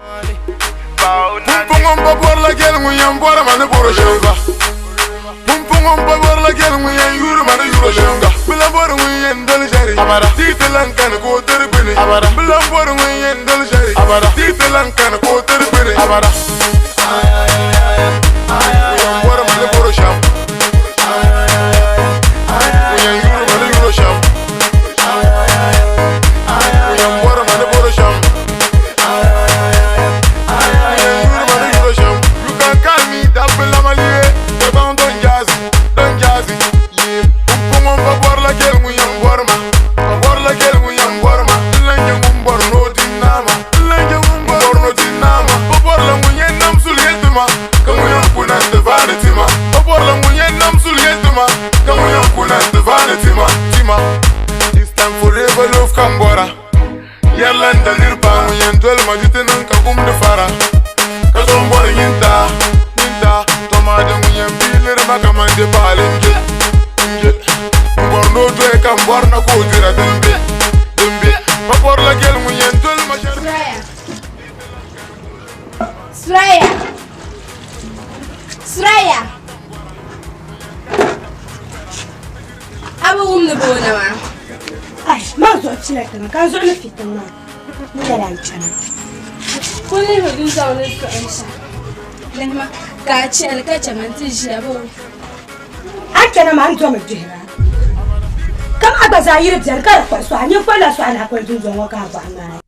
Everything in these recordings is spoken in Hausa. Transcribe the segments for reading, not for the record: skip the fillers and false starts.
Pumpung on babor la gel mu yam bora man boro shenga. Pumpung on babor la gel mu yam yuru man yuru shenga. Bilam bora mu yam dal jari. Abara titelan kan ko terbini. Abara bilam bora mu yam dal jari. Abara titelan kan ko terbini. Abara yam bora man boro sham. Yam yuru man yuru sham. Yam bora man boro sham. It's time for river love Kambora. Yerlanda nirpa muyen twel majite nanka de fara. Kazom bora yinta, toma de muyen bilir makamande balinge. Borno twe Kambora na ko dira dembe. Babor la gel muyen twel majer. Suraya. Abu nabona ma. Ay, ma zo chileka na kan zo na fitan na. Ni da ranchana. Kuni hodin zaune ka aisha. Lema ka ci alkace mantin shi abo. Akana ma anto mejira. Kam abaza yire bjar ka kwa so anyi fola so ana kwa dunzo ngo ka ba na.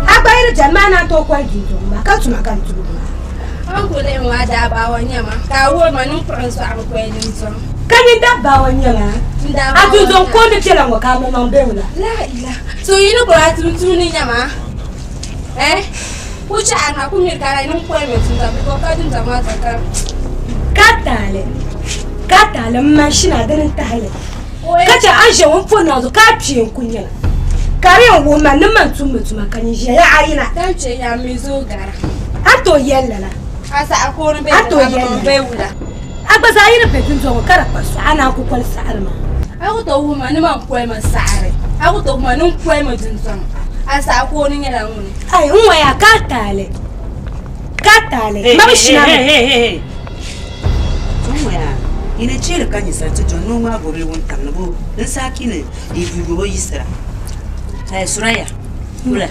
Abayire jamana to kwa dunzo ma ka tuma kan tuma. An kule mu ada ba wanya ma. Ka wo manin pranso am kwa dunzo. Kani dabba wanyanga atuzon ko de tela ngo ka mo mbewla la ila so yino ko atutuni nyama ucha ana kumirkara ino ko me tunza ko ka dunza ma taka katale mashina da ta hale kace an je won fo na zo ka piyen kunya kare wo man man tumutuma kan je ya ayina dan ce ya mizo gara ato yella asa akoro be ato yella Agbaza yire petun zo kara paso ana ku kwal sa'alma awu to huma ni man kwai masare awu to huma nun kwai madunzon asa ko ni ngela nguni ai unwa ya katale mabishina unwa ya ine chere kanyi sa tujo no ma gore won tanbo den sakine idugo yisra Suraya kula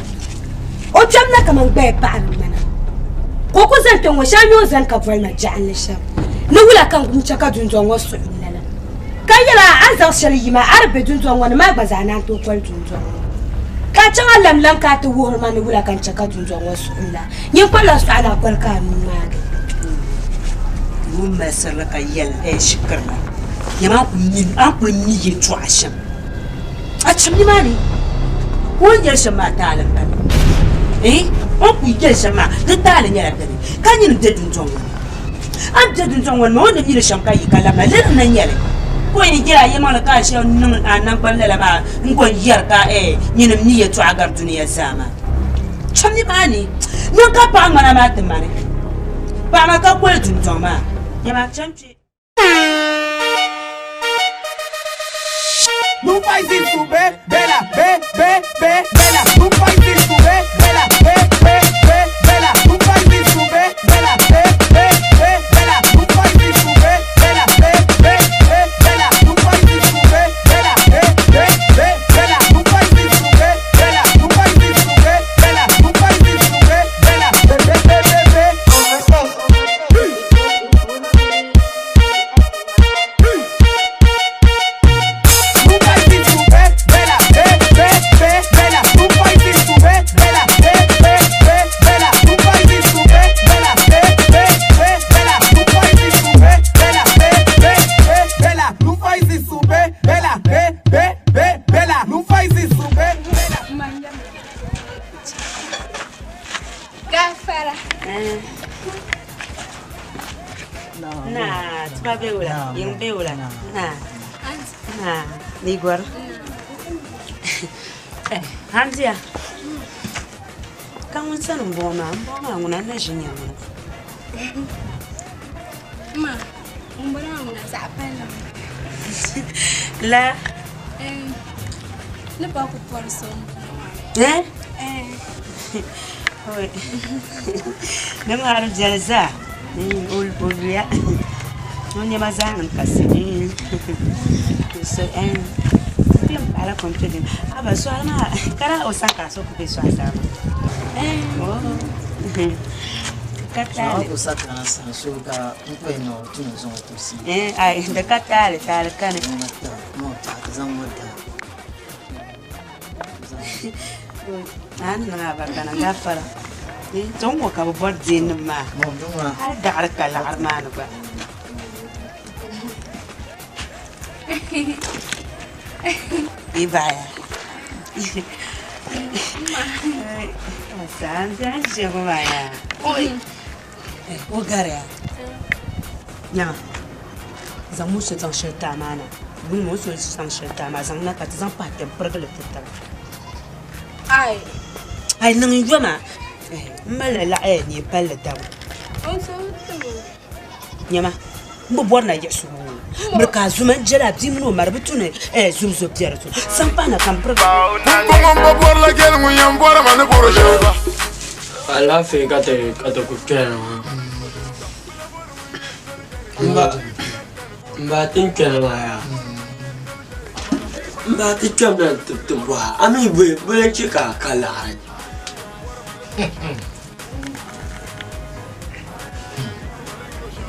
o chamna kaman gbe pa mana ko ko zan ton wa shanyo zan ka vol na ja'al sham Nula kan kumchaka dunzon wasu ilala. Kayala azar shalima arbe dunzon wani ma bazana to kwal dunzon. Ka can lamlam ka ta wuhur ma nula kan chaka dunzon wasu illa. Yin kwalla su ala kwal ka nuna ga. Mun masala ka yal shikarna. Yama kunyin an kunyi ye twasham. A chimni mani. Won yar shama ta alam kan. On ku yar shama da ta alam yar kan. Kan yin da dunzon wani. An jadun zon wani wanda ni da shanka yi kalama lirin nan yare ko ni jira yi mala ka shi nan anan ballala ba in ko yar ka ni nam ni ya to agar duniya sama chamni bani non ka pa ngana ma tamane pa ma ka ko dun zon ma ya ma chamchi Não faz isso, bela, bela. Não faz isso, bela, bela. Não faz isso, bela, bela. Não faz isso, bela, bela. Não faz isso, bela, bela. Não faz isso, bela. Não faz isso, bela. Não faz isso, Nah, cuma beula, yang beula. Nah, ni guar. Hamzia. Kamu sana mbona unana jinya mwana. Ma, mbona unasapana? La. Ne pa ku porso. Eh? Oi. Não era de Elza. Olha. Não é mais ano, cacete. Isso é. Ela comprou. Ah, mas só ela. Cara, o saca só com pessoa sabe. Catale. O saca na sansuga, foi no tudo junto sim. Ai, da catale, tá, cara. Não tá, zamuda. أنا بعدنا قافرة. توم وكابو بردين ما. موضوع. هذا عرك العرمان بقى. إبايا. Masaan jangan siapa bayar. Oi. Wagara. Nyama. Zamu setan shelta mana. Bun mo so setan shelta ma zang na ka zang pa te pergele teta. Ai nang yoma. Mala la ni pala daw. Nyama. Mbo borna yesu. Mereka zuma jela dimno marbutune zum zo pierto. Sampana kam pergele. Pum pum bor la gel mu yam bora man boro shamba. Ala fe kata kukera. Mba tinkera ya. Mba tikabla tubwa. Ami bwe chika kala.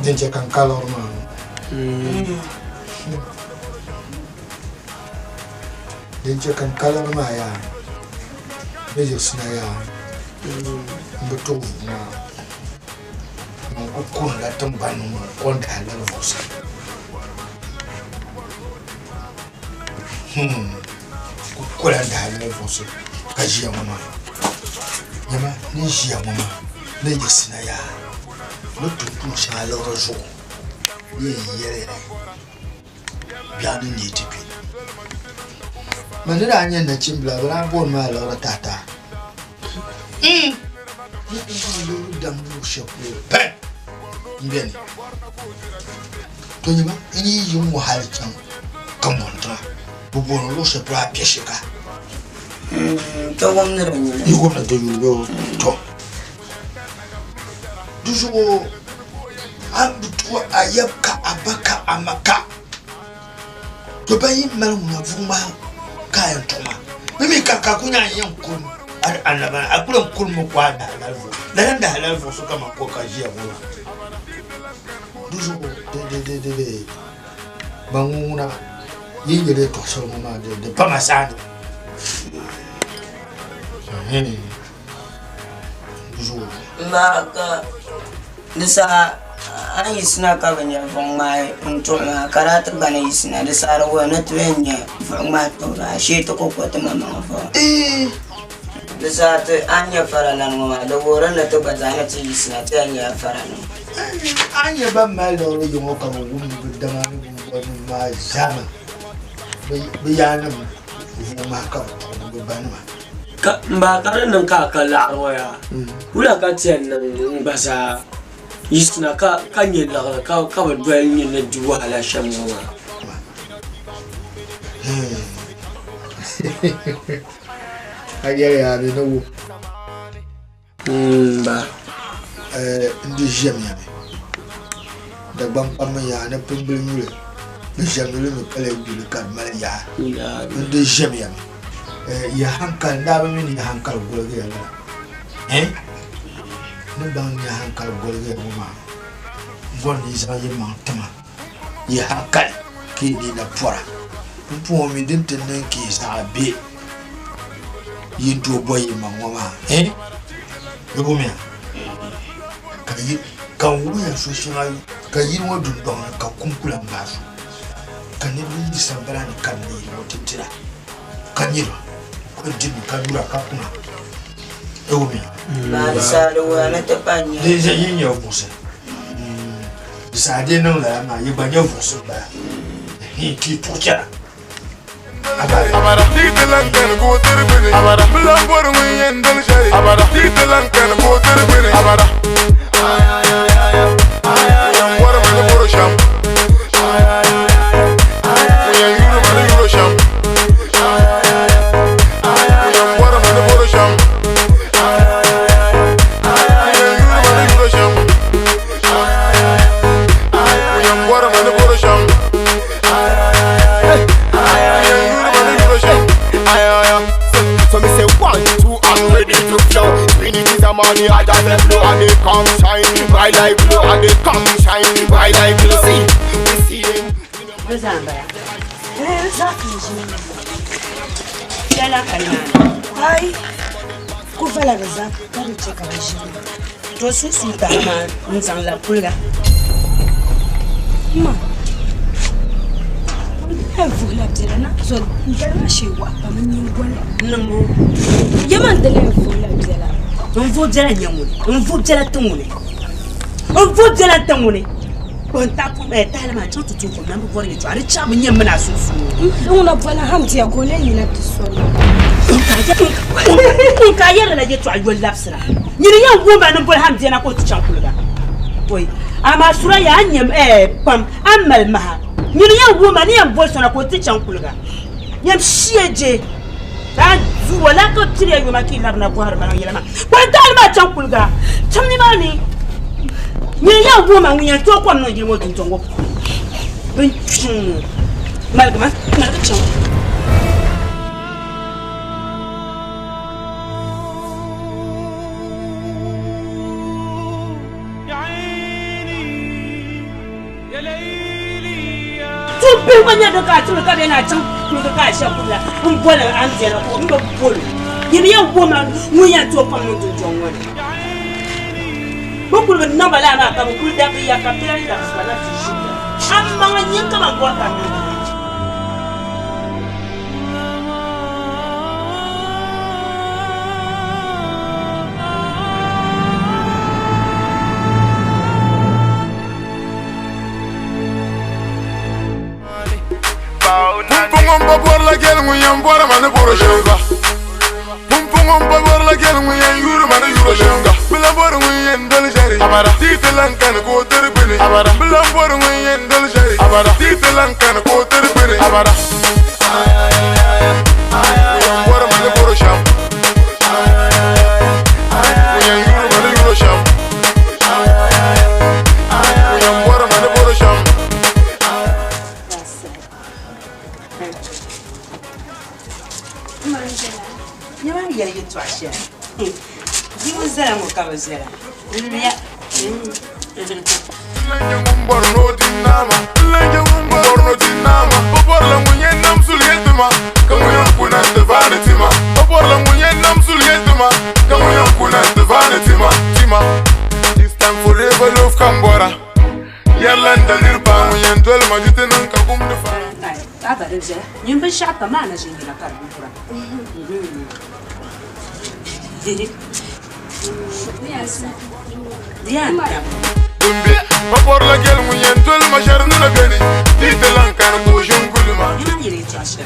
Dinche kan kalor ma. Dinche kan kalor ma ya. Beje sina ya. Mbuto na. Ko la tambanu ko ndala lo fosa. Ko la ndala lo fosa. Kajia mama. Yama ni jia mama. Beje sina ya. Le tout ça le rejoint. Yere. Bien ni tipi. Manira anya na chimbla bra bon ma la tata. Dambu shapo. Pe. Ngeni. Tonyima ini yumu halchan. Kamontra. Bubon lo se pra pieshika. To wamne ranyo. Yugo na to yugo to. Duzo abutu ayabka abaka amaka. To bayi malumuna vuma kayan toma. Mimi kaka kunya yankun annaba akulan kulmu kwa da halalfo. Dan da halalfo suka mako kajiya mura. Duzo de banguna yingere to so mama de pamasani. Duzo Maka desa an yisna ka banya fon mai ntoma karatu bana yisna desa rawa na twenya fon ma to ra she to ko to mama fa desa te anya faralan mama da woran na to bazana ci yisna te anya faralan anya ba mal do yo mo ka mo gum da ma jama bi yana ma ka ban ma Mba kare nan ka kala waya. Wula ka tiyan nan basa yisna ka kanye la ka ba dwel ni na duwa ala shamwa. Agere ya be no Ba. Ndi jem ya be. Da gbam pam ya na pembel mule. Bi jem le me kale bi ka mal ya. Ndi jem ya be. Ya hankal da ba mini hankal golge ya la. Ne bang ya hankal golge ma. Gon ni sa ye ma tama. Ya hankal ki ni na pora. Mpo mi din tenen ki sa be. Yinto boy ma ngoma. Yobo me. Ka wuya so shira ka yin wo dun don ka kunkula mbasu. Ka ne bi sambara ni kan ni wo titira. Kanyiro. Jimmy Kadura Kapuna. desa rawa na te panya Déjà, il y a un boucher. Ça a des noms là, il y a un boucher. Il qui tout ça. Abada titelan kan ko tirbini abada bulan bor mun yandal shari abada titelan kan ko tirbini abada yan bor mun bor sham yan yuru mun yuru sham yan bor mun bor money, I got the flow and they come shine bright like blue and they come shine bright like blue. See, we see them. Ai, ku fala gaza, kare ce ka shi. To su ta ma mun san la kulga. Ma. Vula bzela so ndlela shewa ba mnyingwala. Namo. Yama ndlela vula bzela. Mvu bzela nyamuni, mvu bzela tumuni. Mvu bzela tumuni. Kontapu tala ma tutu tutu nambu bora ni twari chabu nyamma na susu. Una bwana hamti ya kole ni na tisoni. Kayela na jetu alwa lapsra. Nyiri ya ngomba na bora hamti na ko tchankuluga. Boy, ama sura ya nyam pam amal maha. Nyiri ya ngomba ni ya bolso na ko tchankuluga. Nyam shieje. Ta zuwa la ko tire yo makila na bora bana yela ma. Kontal ma tchankuluga. Chamni mani. Nyiri ya ngomba ngunya to kwa no jimo tuntongo. Ben malgama na tchang. Benganya da ka tulu ka na can ku ka sha kula un bola an jera ko un bolo yiri ya goma mu ya to kan mun don wani ko ku na bala na ka ku da ya ka pira da sala ti shi amma nyin ka man ko ka Pumpungomba por la gel nguyen bora mane bora shenga. Pumpungomba por la gel nguyen yuru mane yuru shenga. Bila bora nguyen dal jari. Amara titelan kan ko terbini. Amara bila bora nguyen dal jari. Amara titelan kan ko terbini. Amara nguyen bora mane bora sham. Nguyen yuru mane yuru sham. Nguyen bora mane bora sham. ya yetu asha. Jibu zera mo ka zera. Ya. Lanje ngumborno dinama. Lanje ngumborno dinama. Poporla munyen nam sulgetuma. Kamuyan kuna stefane tima. Poporla munyen nam sulgetuma. Kamuyan kuna stefane tima. Tima. This time forever love kambora. Yalanda lirpa munyen dwel majitenan kakum de fara. Aba reza. Nyumba shaka maana jingina karibura. Dumbi, papor la gel munyen tol ma jarnu la beni. Tite lankan ko jungulma. Yiri trashe.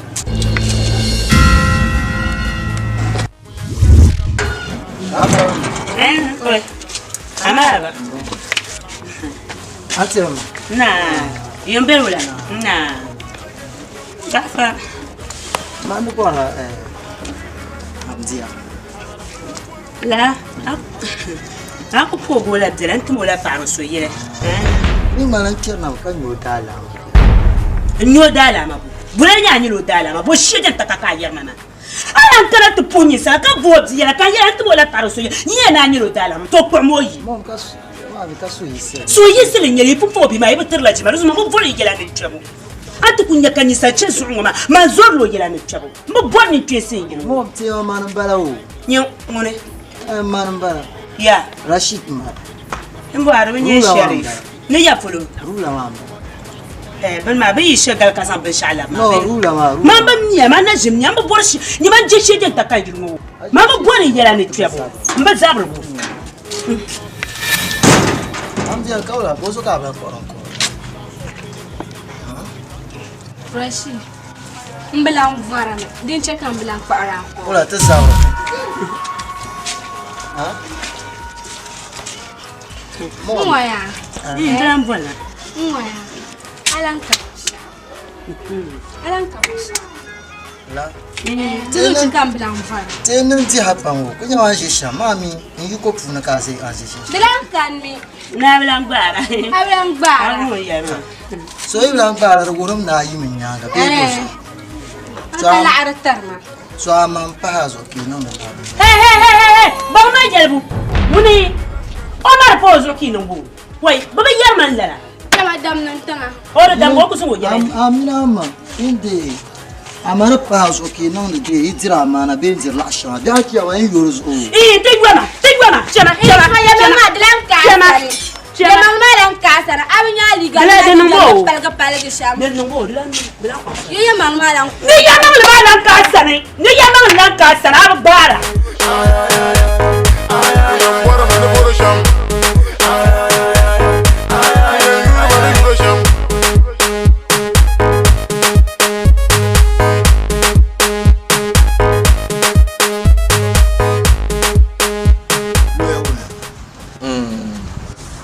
Oi. Amara. Atem. Na, yomberula. Na. Gafa. Manu bora amdia. La, aku pogo la bdela ntumo la paro so yele. Ni manan kirna kan yo dala. Nyo dala ma. Bulanya ni lo dala ma. Bo shije takaka yer mama. Ala ntara tu punyi sa ka vodi yela kan yela ntumo la paro so yele. Ni na ni lo dala ma. To kwa moyi. Mon kas ma bi kaso yise. So yise le nyeli pumpo bi ma ibe terla jima. Zo ma bo voli yela ni chabo. Atu kunya kanisa chesu ngoma. Ma zorlo yela ni chabo. Mo boni twese ngiro. Mo te o manan bala o. Nyo ngone. Manan bala. Ya. Rashid ma. Mbo arwe nye sharif. Ne ya fulu. Rula mama. Ben ma bayi shagal kasan ben shala ma. No rula ma. Ma ba miya ma na jim nya mbo borshi. Ni man je shede ta kan girmo. Ma ba bori yela ni twebo. Mba zabru. Amdia kaula bozo ka ba ko. Rashi. Mbelang varana. Din check ang belang para ko. Ola ta sawa. Ha? Moya. Belang vola. Moya. Alang ka. Alang ka. La. Tudo check ang belang varana. Tenin ti hapango. Kunya wa shisha mami ni ko puna ka sai a shisha. Belang kan mi. Na belang bara. Alang bara. Ano ya no. So iblang para gurum na yi min nya ga bebo. Ala aratarma. So amam pahazo ki no na. Hey hey hey hey. Ba ma jalbu. Muni, Omar pose qui non vous. Oui, baba yaman la. Madame Nantanga. Oh, dame ko so ya. Amina ma inde amara paso ki non de idira mana bendir la sha da ki wa yoros o. Tigwana. Chama. Malam kasara abinya liga. Palga sham. Ne no la. Ye malam. Ni ya malam kasara bara. Bora mane bora sham.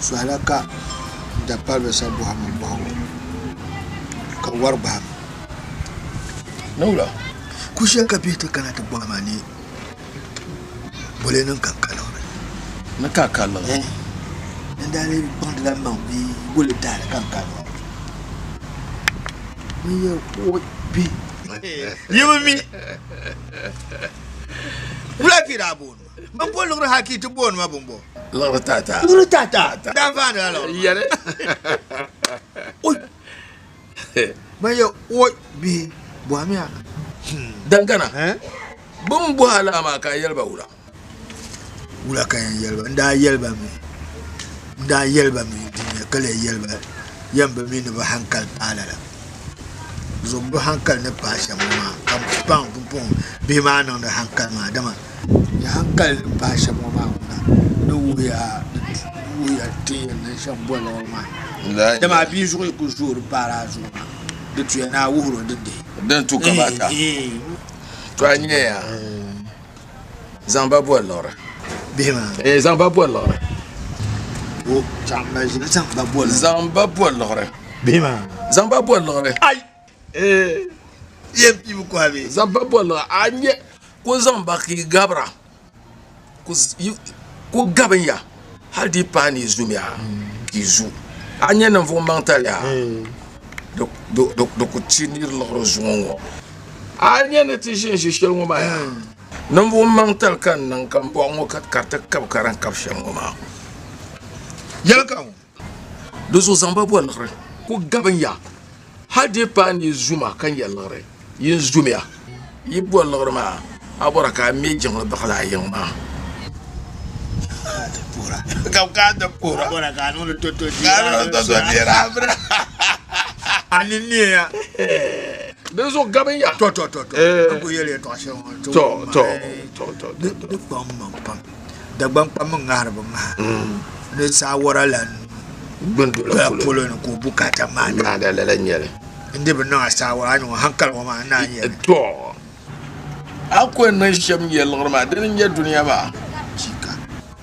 Suhalaka da palbe sabu hamu bawo ka warba Nula kushe ka bita kana ta bamani bole nan kankala na kakala ndale bond la mambi bole ta kankala mi ye ko bi yimi wala kira bon man bolo ra hakiti bon ma bombo Lora tata. Dan van alors. Yare. Oi. Mais yo oi bi boamia. Dangana. Bum bo hala ma ka yelba wula. Wula ka yelba nda yelba mi. Dinya kala yelba. Yamba mi ne ba hankal alala. Zo bo hankal ne pa sha mama. Kam pang pum bi ma non da hankal ma dama. Ya hankal pa sha mama. Wuya tiyan nan shan bola ma da ma bi zuwa ku zuwa para zuwa da tuya na wuro dinde dan tu kamata to anye ya zamba bola bima zamba bola o chamba zamba bola bima zamba bola ai yem bi ko abi zamba bola anye ko zamba ki gabra ko gaben ya har di pani zumia kizu anya na vo mental ya do ko tinir lo zongo anya na ti shin shishel mo ma ya nan vo mental kan nan kan bo ngo kat karta kap karan kap shan mo ma yal kan do zo zamba bo lore ko gaben ya har di pani zuma kan ya lore yin zumia yi bo lore ma abora ka mi jeng ba kala yin ma Kau pura. Agora cano no toto dira. Aninia. Deso gaben ya. To. Ko yele to ashe. To. De pam. Da bang pam ngar ba ma. Ne sa waralan. Bundu la polo ko bukata ma. Na da la nyele. Inde ba na sa wara no hankal ma na nyele. To. Akwai nan sham yel ma dan ya duniya ba.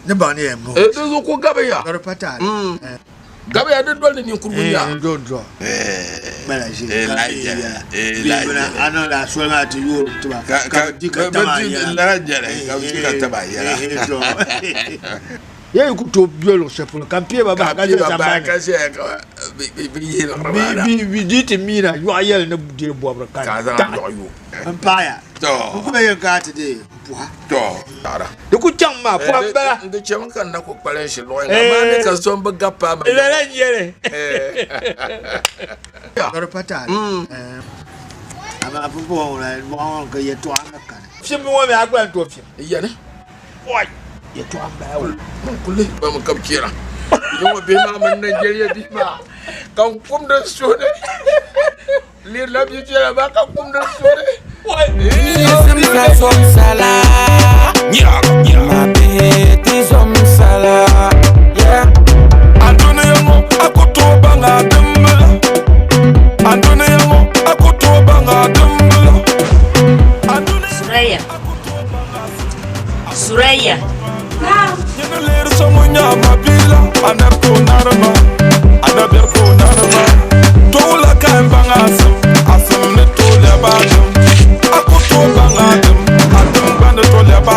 Ne ba ne mo deso ko gaben ya. Garpata. Gaben ya de dol ni kurbunya. Do. Malaje. La. Ana la sola ti yo to ba. Ka dika tamaya. La jere, ka dika tamaya. Ya ku to biolo sepul kampie baba ka samba ka se bi dite mina yo ayel na bude bo abra ka za yo empire to ku be ka tede puha to ara de ku chamma fu abara de chem kan na ko palen shi lo ma ne ka so ba gapa ma le nyere garpata ama abu bo mo ka yeto anaka fim mo me agba to fim yene oi yeto amba o kule ba mu kapkira yo be ma man Nigeria bi ma kan kum da sone lir la bi tira ba kan kum da sone som sala ma beti som sala Antone yango akoto banga dembe Antone yango akoto banga dembe Suraya Yana ler somunya mabila anako narma anaberko narma Tola kan banga asam ne tola ba akoto banga dem adum banda tola ba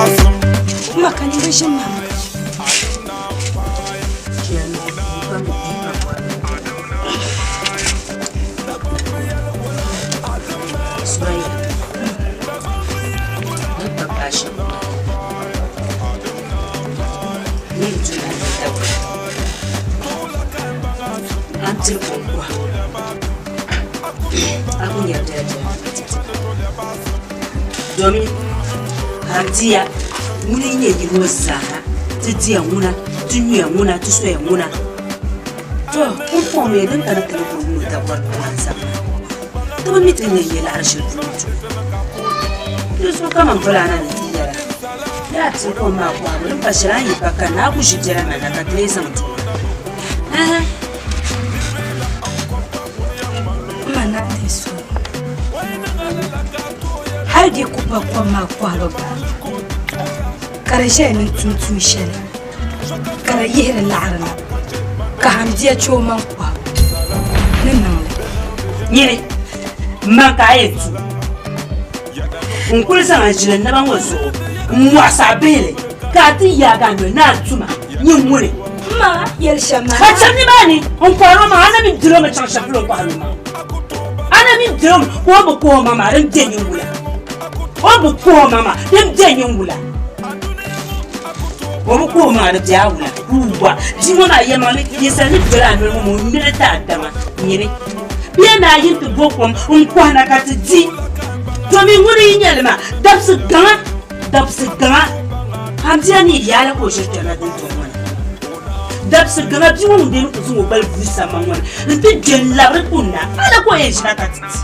abun yarda da domin harjiya muni ne gido saha tijiya muna tunya muna tusoya muna to kun ko me dan kana kana mu da barkansa to mitin ne ya larshin tutu su kaman fulana da tiyara ya ci ko ma kwa mun bashira yi baka na ku shi jira na ka tare san to mana da su har da ku ba kwa ma kwa ba karshe ne tutu shi kara yi da la'arna ka hamdiya ciwo man kwa nan yire maka yetu nkulisa ngajile naba ngozo mwasa bele kati ya gando na tuma nyumure ma yelsha ma achani bani onkwaro ma ana mi droma chansha flo kwa ma ana mi droma wo bo mama ran denyi ngula wo bo mama ran denyi ngula wo bo mama ran jawula kuwa dimona yemale yesani bela no mo milita dama nyire bien na yin to bokom onkwana katidi Tomi wuri nyelma dabsu gama hamdiani yala ko jetana den tomon dabsu gama biwon den ko zo bal visa mamon nti gen la rekunna ala ko yin shakatiti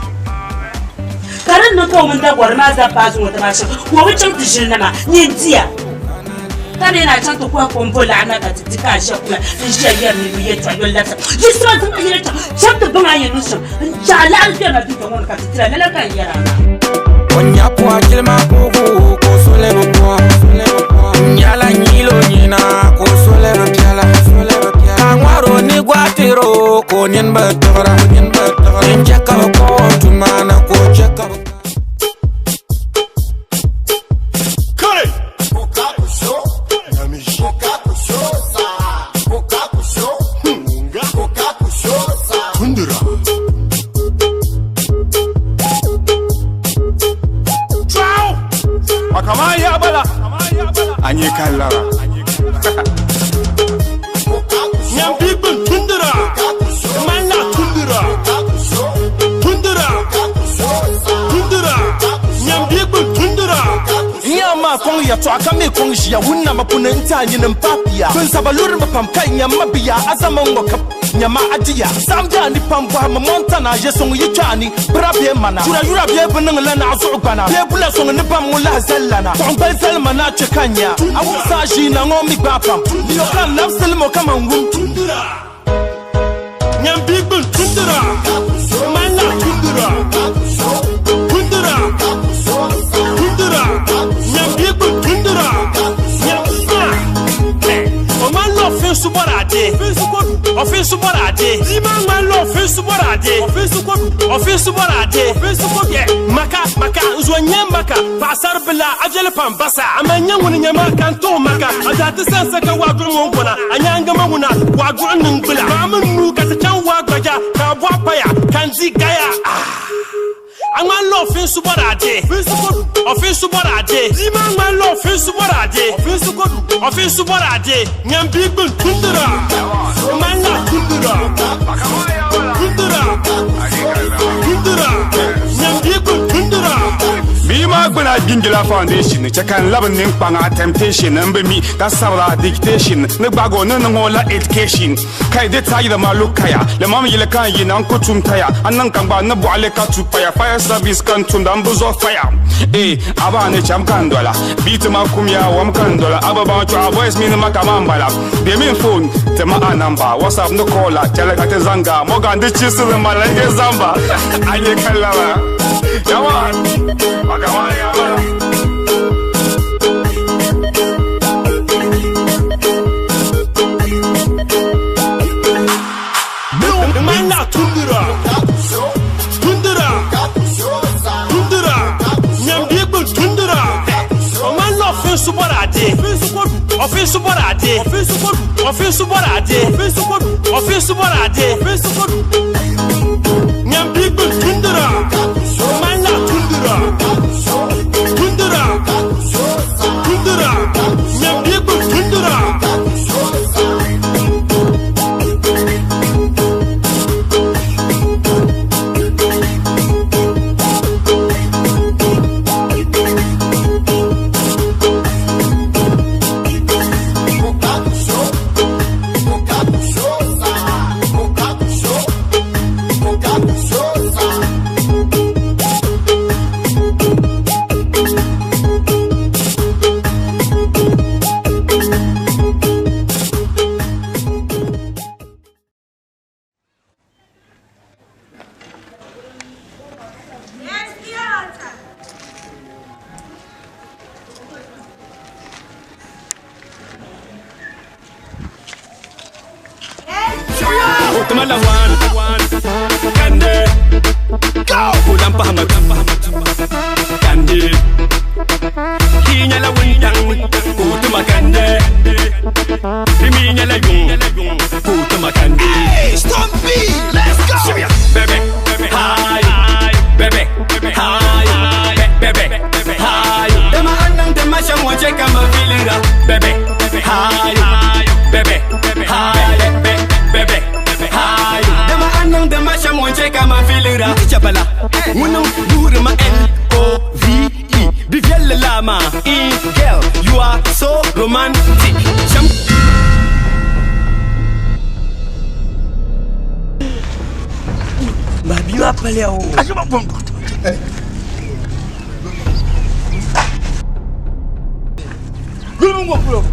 karan no ko mun da gwarma za ba zo ta bashi ko wucin tishirna ma yin tiya tane na can to ko kombola na katiti ka shakula in shayar ni biye ta yolla ta jisra ta yira ta shabta gama yin nusu jala alfiya na duka mon katiti la kan yara Onya kwa kilma kuku kusule bukwa Nyala nyilo nyina kusule rupiala Kangwaro ni guatiro kunyen betora Njeka bako tumana kucheka bako Kare! Kokakusho, yamishi Kokakusho sa Kokakusho, munga Kokakusho sa Kundura Makamaya bala Anye kallara Nyambibun tundura Manna tundura Tundura Nyambibun tundura Nyama kong ya to akame kong jia wunna mapuna nta nyinem papia Kunsa balur mapam kai nyama biya azama ngokap Nyama adia samja ni pamba montana yesong yichani brabe mana yura be bunang lana azubana be bula song ni pam mula zallana tombal salmana chekanya awusa shi na ngomi bapam yo kan nafsil mo kama ngum tundura nyambi bun tundura mana tundura nyambi bun tundura Office Borade, Office Borade, Zima Malo, Office Borade, Office Borade, Maka, Zwanyamaka, Pasar Bella, Ajala Pambasa, Amanya Yamaka, Tomaka, Adata Sansaka Wagumona, Anyangamuna, Wagun Billa, Raman Katacha Wagaja, Kawapaya, Kanzi Gaya. I'm a law office Borade, Office Borade, Zima Malo, Office Borade, Office Borade, Nyambibun Tundura, Mana Tundura, Nyambibun Tundura. Bima Guna Gingila Foundation, Chakan Labaning Panga Temptation, and me, that's Sala Dictation, Nabago, Nanola Education, Kaideta Malukaya, the Mama Yelaka, Uncle Tumtaya, and Nankamba Nabualeka to Fire Service Canton, Ambuzo Fire. Abane Chamkandola, Bituma Kumia, Wamkandola, Ababa, voice Minimakamambala, the main phone, Tema Anamba, what's up, no caller, Telekate Zanga, Morgan, the Chisel, Malanga Zamba, Ayekala. Come on, Mana Tundura, Nyambibu Tundura, Omano Office Borade, Office Borade, Nyambibu Tundura. Mana Tundura, Nyambibu Tundura. Tamala one Kande Go Kulam pahamat Kande Kinya la windang Kutuma kande Biminya la yung Kutuma kande Hey, stop me! Let's go! Baby, hi Baby, hi Baby, hi Dema anang dema shamwa cheka ma feeling Baby, hi Baby, hi Baby, hi Dema anang dema shamwa cheka ma feeling Chabala, munung durma L-O-V-E Bivielle lama, girl, you are so romantic Babi wa pale au Asuma bongo Gulungo bro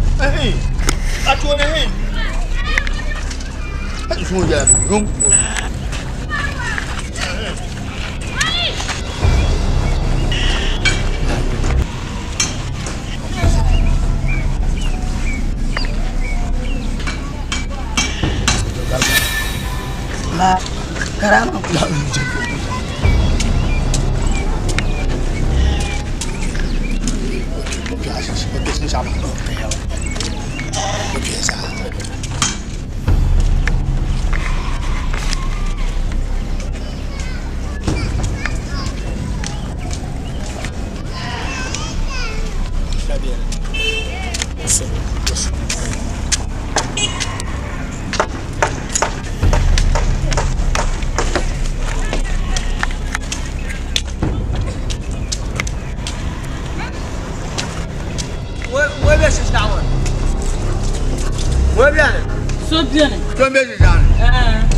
Atuone hii Atufunja gum La caramba.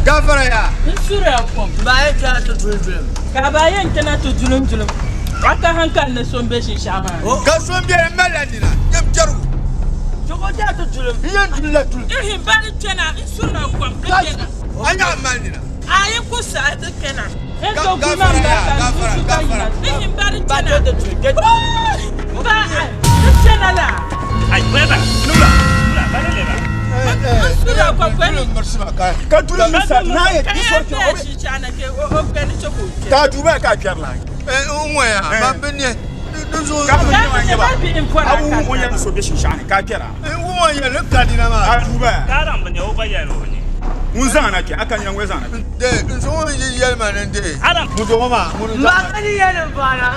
Gafara ya. Sura kom. Baye ta to dulum. Ka baye kana to dulum. Aka hankan ne sombe shi shama. Ka sombe melandina. Yam jaru. Jogo ta to dulum. Yen dulla tul. Ehi bani tena sura kom. Anya mandina. Ayi ko sa ta kana. Ento kuma gafara. Ehi bani tena to dulum. Ba tena la. Ai beba. Nula. Bana leba. Sura kom kwani. Ka dulum misa na ye disorti obi. O gani choko. Ka duba ka pierla. Umwe ya. Mabene. Ka abu wonya so be shishani ka kera wonya le kadina ma aduba karam bane o bayalo ni munzana ke akanya ngwezana de nso wonya yelma nde adam mudo mama ma kani yele bana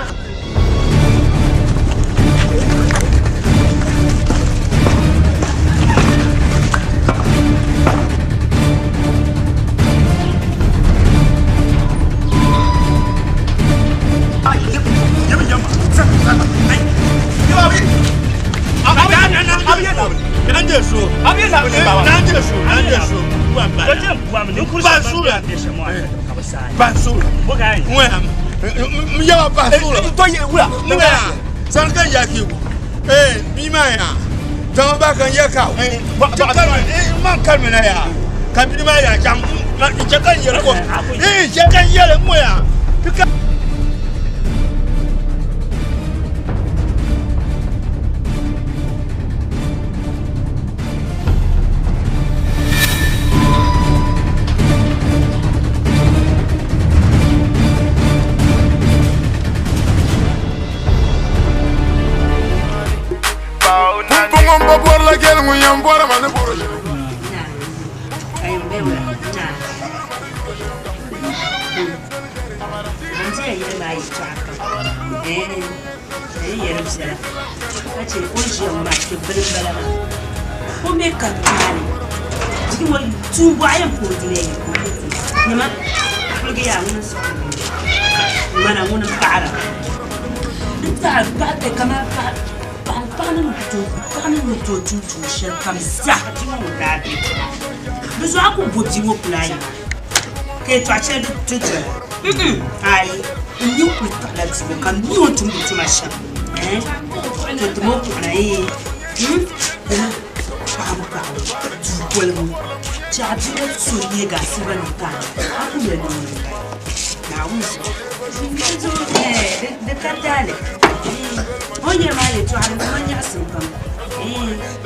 Oye, vale, tu harmonia simpam.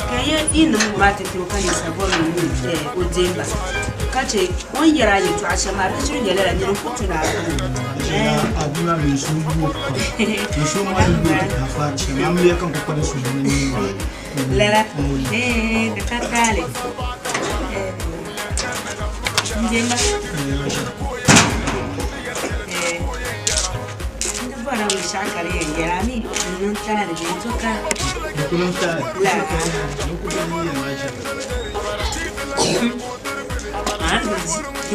Kaya ino murate tu kanisa bomi o demba. kace on yira yi to a shama da shirin yala ne ku tuna abuna mai su yi to su ma yi da fara shi amma me kan kokari su ne lala da kakale njema bara mu shakare yara ni nun tana da jinto ka kunun ta la ku da ni ma shi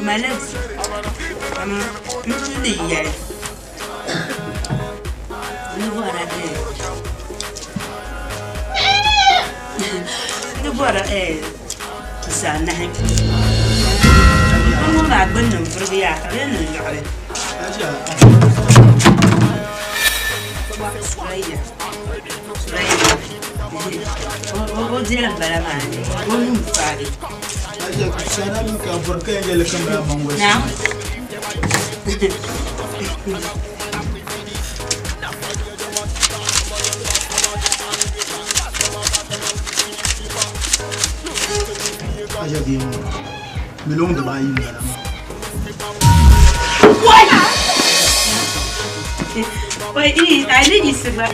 Malaz. Ini ya. Ini buara deh. Ini buara sana. Kamu nggak benar berbiak, kalian nggak ada. aja Suraya. Oh, jalan balaman. Oh, numpari. aja sana min ka barka ya le kamera mango Now. aja di milong da bayi na Wai ini ali isba.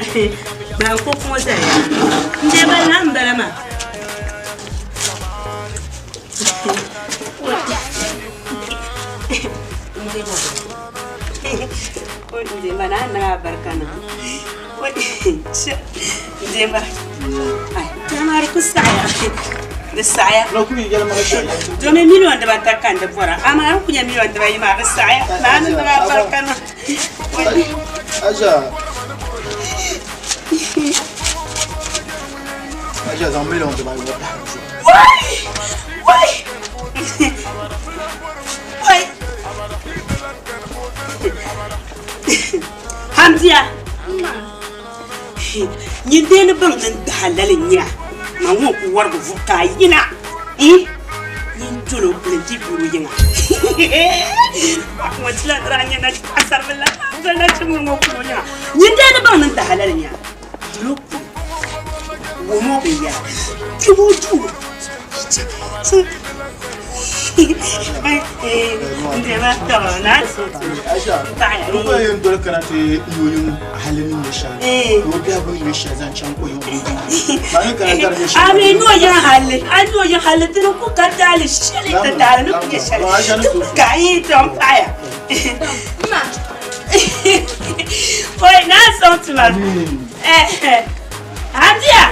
Ba ko kuma sai. Nde ba nan barama. Nde mana na barkana. Nde ba. Ai, tamar ku saya. Da saya. lo ku yi ma shi Domin miliyon da ba ta kan da fura. Amma an kunya miliyon da ba yi ma da saya. Na nan da barkana. aja zan milong da bayi wata Wai! Hamziya! Yin dai na ban nan da halalin ya, ma wọn ku warga fuka yina. Yin jolo plenty buru yina. Kuma tilan ranya na asar bala, zan na cin mun ku yina. Yin dai na ban nan da halalin ya. Jolo wo mo be ya. Ki mo ju. Ndeba to na so. aja ko ko yin dole kana te yoyin halin ne sha ko da ba ne sha zan can ko yin ba ne kana gar ne sha Ame no ya halle, an no ya halle tin ku ka dali shele ta dali no ku shele. Ka yi ton fire. Ma. Oi, na so tu ma. Andia.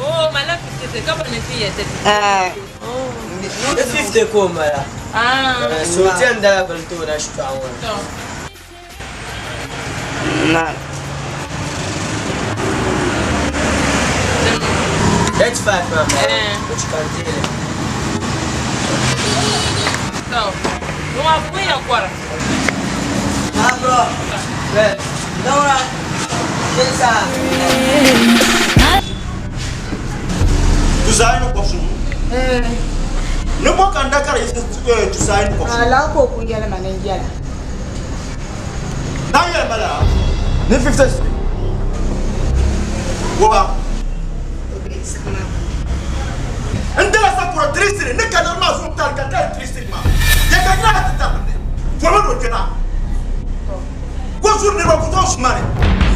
Oh, malah kita kau pernah sih ya da 50 ko mara so tan da balto na shi kawo na that's 5 mama which can deal so não há fui agora bro Dora pensa design ko su ne mo kan da kare design ko ala ko ku yala manan yala na ya bala ne 50 wa anda sa ko triste ne ka ma so tal ka triste ma ya ka na ta ne fo mo do kana ko sur ne ba ko to smare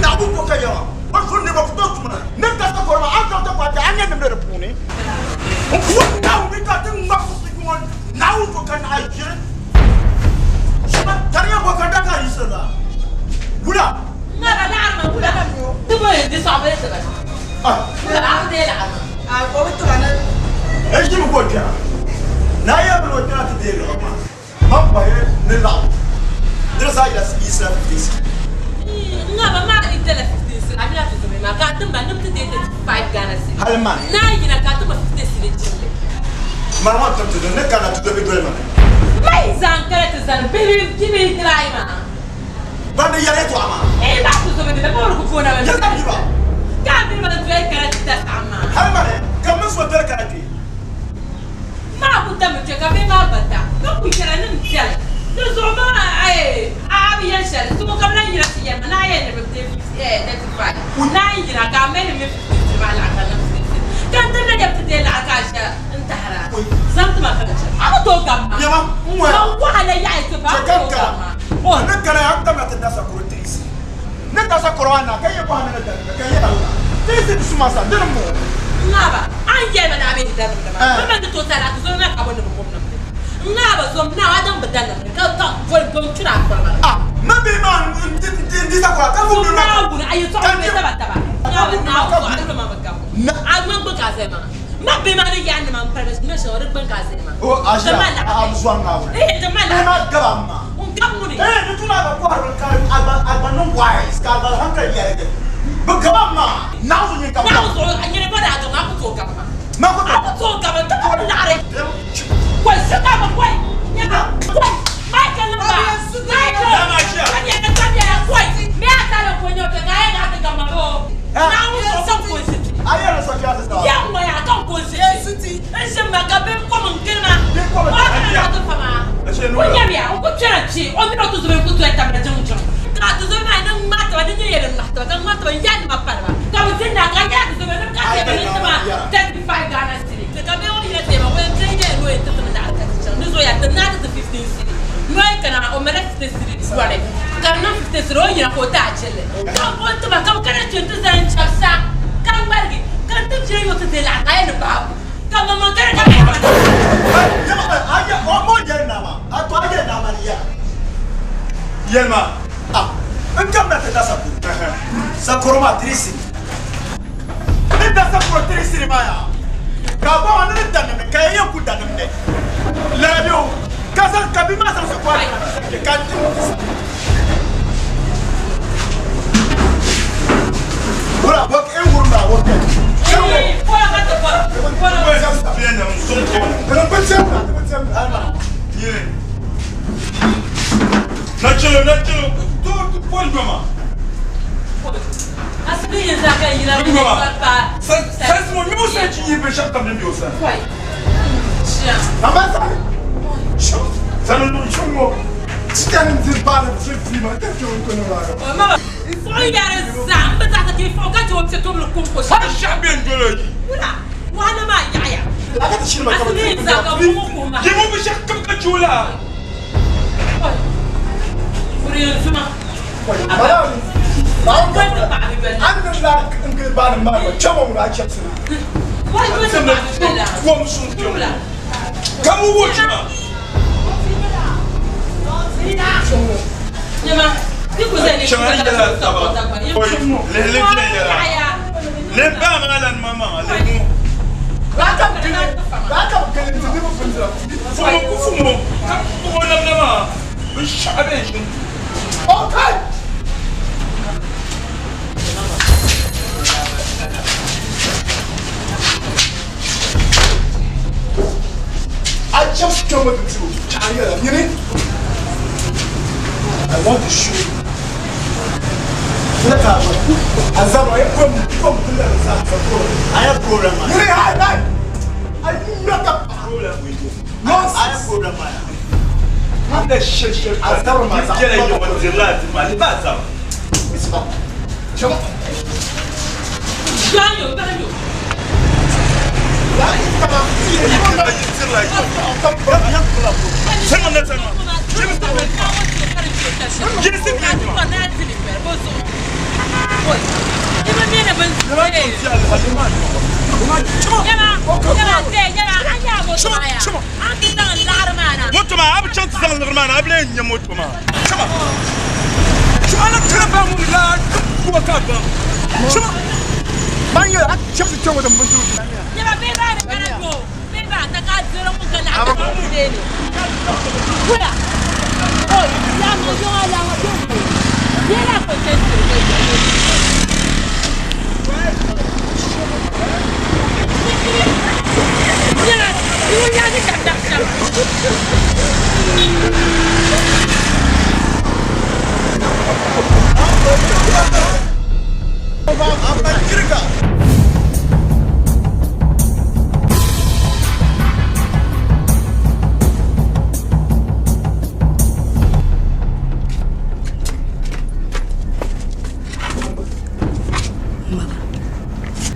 na bu ko ka yawa ko sur ne ba ko to smare ne ka ta ko ma an ka ta ko ta an ne ne re puni now we got them back to the one. Now we can I hear. Tanya wakanda ka isada. Wula. nada nada wula tu boleh disambil tu kan nada dia lah ko to ana Eji mu ko dia. Na ya mu ko ta de lo ma. Ma pa ye ne la. Dira sa ila isla fis. ngapa mak itu lah fifty abi lah tu memang kata mana tu dia 5 Ghana sih Halma. nah ini nak kata mah 50 sih dia Mama ta de ne kana tu de be ma. mai zangkara tu zan bebe kimi try ma Bande ya le to ama. lah tu sebenarnya dia baru ku phone Ya ka diba. Kami mana tu kara kita sama Halma ne. Kamu so ber kana ti. ma buta mu cakap memang bata kau pikir مين مفتي مع العقل كان تنا جبت دي العكاشة انتحرا زمت ما كنت أنا توقع يا ماما هو على يعيش شكرا كلام نكنا أكتر ما تدرس كورتيس ندرس كورونا كي يبغى ندرس كي يلا تيجي تسمع صدرمو نابا أنجي من أبي درم ما من توصل على زوجنا كابون بقومنا نابا زوجنا هذا بدلنا كم فول كنا ما بيمان دي سكوا كم فول نابا أي صوت تبع نابا أنا ما بقول أنا بكازما ما بيمان يعني ما بفرس مش هورك بكازما هو أشياء أبزوان نابا إيه تمام ما كلامنا ونكمل إيه نتونا بقول كلام أبغى وايس كلام هم كيا بكلامنا ناوي نكمل ناوي أنا بدي أتوقع ما بتوقع ما كنت أتوقع ما تقول نعرف كويس شكرا كويس يا كويس ما يكلم لا ما أشياء أنا كتبت كويس ما أتعرف وين يوم كاين عندك كمارو ناوي صوت كويس أيها السكيات يا ما يا كم كويس إيش ما قبلكم من كلمة ما أنا أتفهم وين يا وكنت شيء وأنا لو تزور كنت أتعمل جنون تزور أنا ما تبغى تجي يلا نحتوى ما تبغى يجي ما بره كم زين ناقيا تزور أنا كاتب بنسمع تدفع غانا سري كم يوم يلا وين تيجي وين تفهم نعرف نزور يا تنادي 15 سري نوي كنا أمرت سري سوالف كنا 15 سري يا كوتا أجل كم كنت ما كم كنا كنت زين شخصا كم برجي كنت تجي وتدلع عين بعض كم ما كنا يا ما أيها مو جينا ما أتوقع جينا ما يا ما أنت ما تدرس سكروما تريسي أنت سكرو تريسي ما يا كابو أنا ندنا كأي يوم كنا ندنا لا اليوم كسر كبي ما سر سكوار كان ولا بق إيه ورنا وقت ولا ما تقول ولا بينا نصوم أنا بتسمع أنا نجلو تقول بما أصلي إذا كان يلا ساسمو نيوسا تجي بشكل من نيوسا كويس أما شو سنو شو كان زبالة في ما تفهم كنا ماما فوق يا رزاق بتاعتك فوق جت وبتكتب لكم كوش هذا الشعب ينقول ولا وأنا ما يعيا لا تشيل ما أصلي إذا كان يمو بشكل كجولا وريال زما أنا لا أنقل بان ما كم مرة شخص وام سنتيوم كم وجهه يا ما تقول زين شو هذا تبع لين بام على ماما لين راكب كلم تديمو فنزا فمو كم ولا ما الشعب ايش اوكي I just come with the truth. You know? I want to show you. Look at me. As I'm like, come to the I have problem. You know, I not a problem with you. No, I have problem. I'm the shit. I tell myself. Get you want to live in my life. It's not. Come on. Daniel.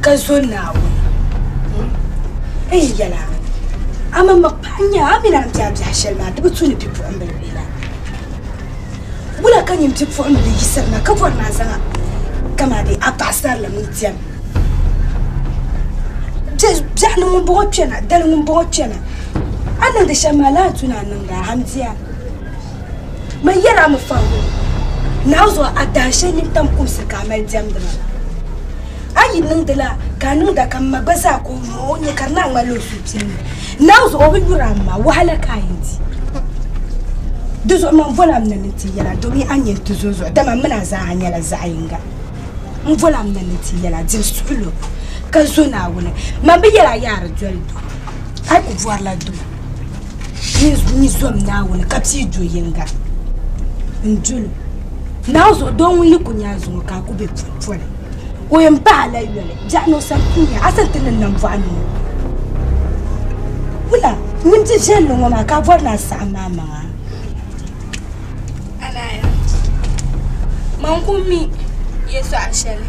كزونا إيه يلا أما مقبحني أمين أنت أبزح حشل ما تبتوني بيبو أم بالبيلا ولا كان يمتبو أم اللي يسرنا كفور ما زنا كما دي أقطع سار لمن تيام بزحنا من بغوتشنا دل من بغوتشنا أنا ده شمالاتنا نمدا همزيان ما يرى مفاوض نعوزو أدهشني تمكم سكامل جامدنا أي نندلا كانوا دا كم بزاكو موني كرنا مالو سوتين نعوزو أبيورما وهلا كاينتي دوزو ما فولا من نتي يلا دومي أني تزوزو دما منا زعاني يلا زعينغا مفولا من نتي يلا دين سولو كزونا ولا ما بيلا يا رجال أي كفوار لا دو نيزو مناونا كابسي جو ينغا njulu nauzo don wili kunyazo ka kube fufule o mbala yele jano sankunya asantene namvanu wala nimti jelo ngoma ka vorna sama mama anaya mankumi yesu ashele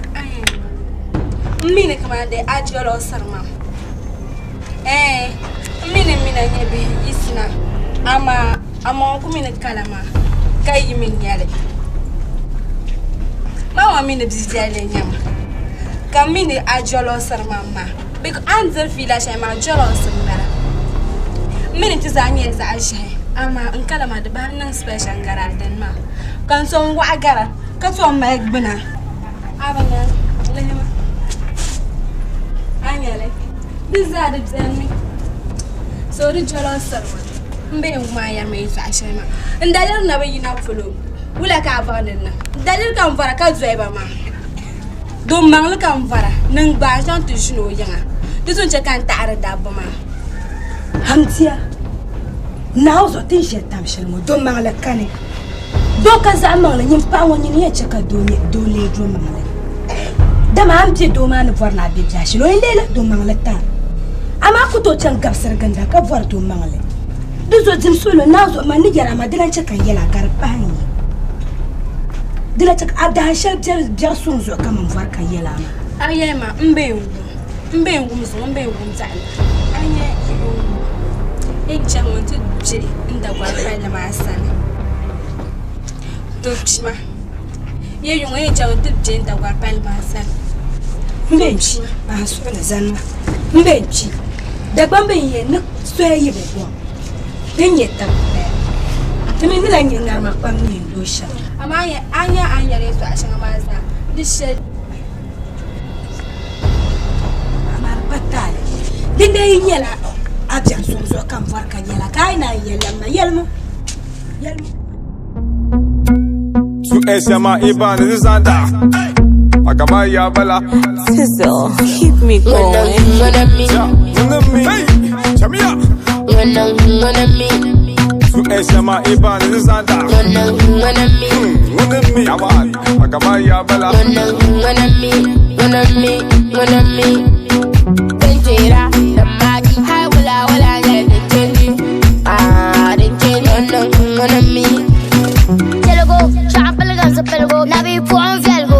mine kama de ajolo sarma mine nyebe isina ama kumine kalama kay min yale mama mine bizjale nyam kam mine ajolo sar mama bik anzer fila shay ma jolo sar mara mine tizanye za ashe ama in kalama da banan special garaden ma kan son wa gara ka to ma egbina abana lehma anyale bizade bzemi so ri jolo sar mbe ma ya me za ashe ma ndalir na bayina fulo wula ka vanna dalir kan fara ka zuwa ma dum mangl kan fara nan ba san tu shino yanga dizun ce kan ta'ar da ba ma hamtiya nauzo tin shetam shilmo dum mangl kane do ka za mangl yin pa woni ne ce ka dole do mangl dama hamti do ma ne forna bi ja shilo lela do mangl ta ama ku to can gabsar ganda ka for do mangl duzo jim solo nauzo ma ni jara ma dilan ce kan yela garpani dilan ce ada shal jar sun zo kaman farkan yela ma ayema mbe ngumzo mbe ngumzala anye ekjamon tu je inda kwa pala ma sana tupchima ye yunga ye jawo tu je inda kwa pala ma sana mbenchi ba so na zanma mbenchi da gbambe ye ne so ye bo Tinyeta tumi nila nyinga makwa mnindo sha ama anya reso ashanga maza dishe amar patale dinde yela abjan sonzo kam farka yela kaina yela ma yelmo Su esama iban zanda akama ya bala Sizzle, keep me going. Hey, Chamia. Su esama iban zanda yaman akama ya bala Tenjera da magi hai wala ya tenji tenji Telgo chapel gan sapelgo nabi puan velgo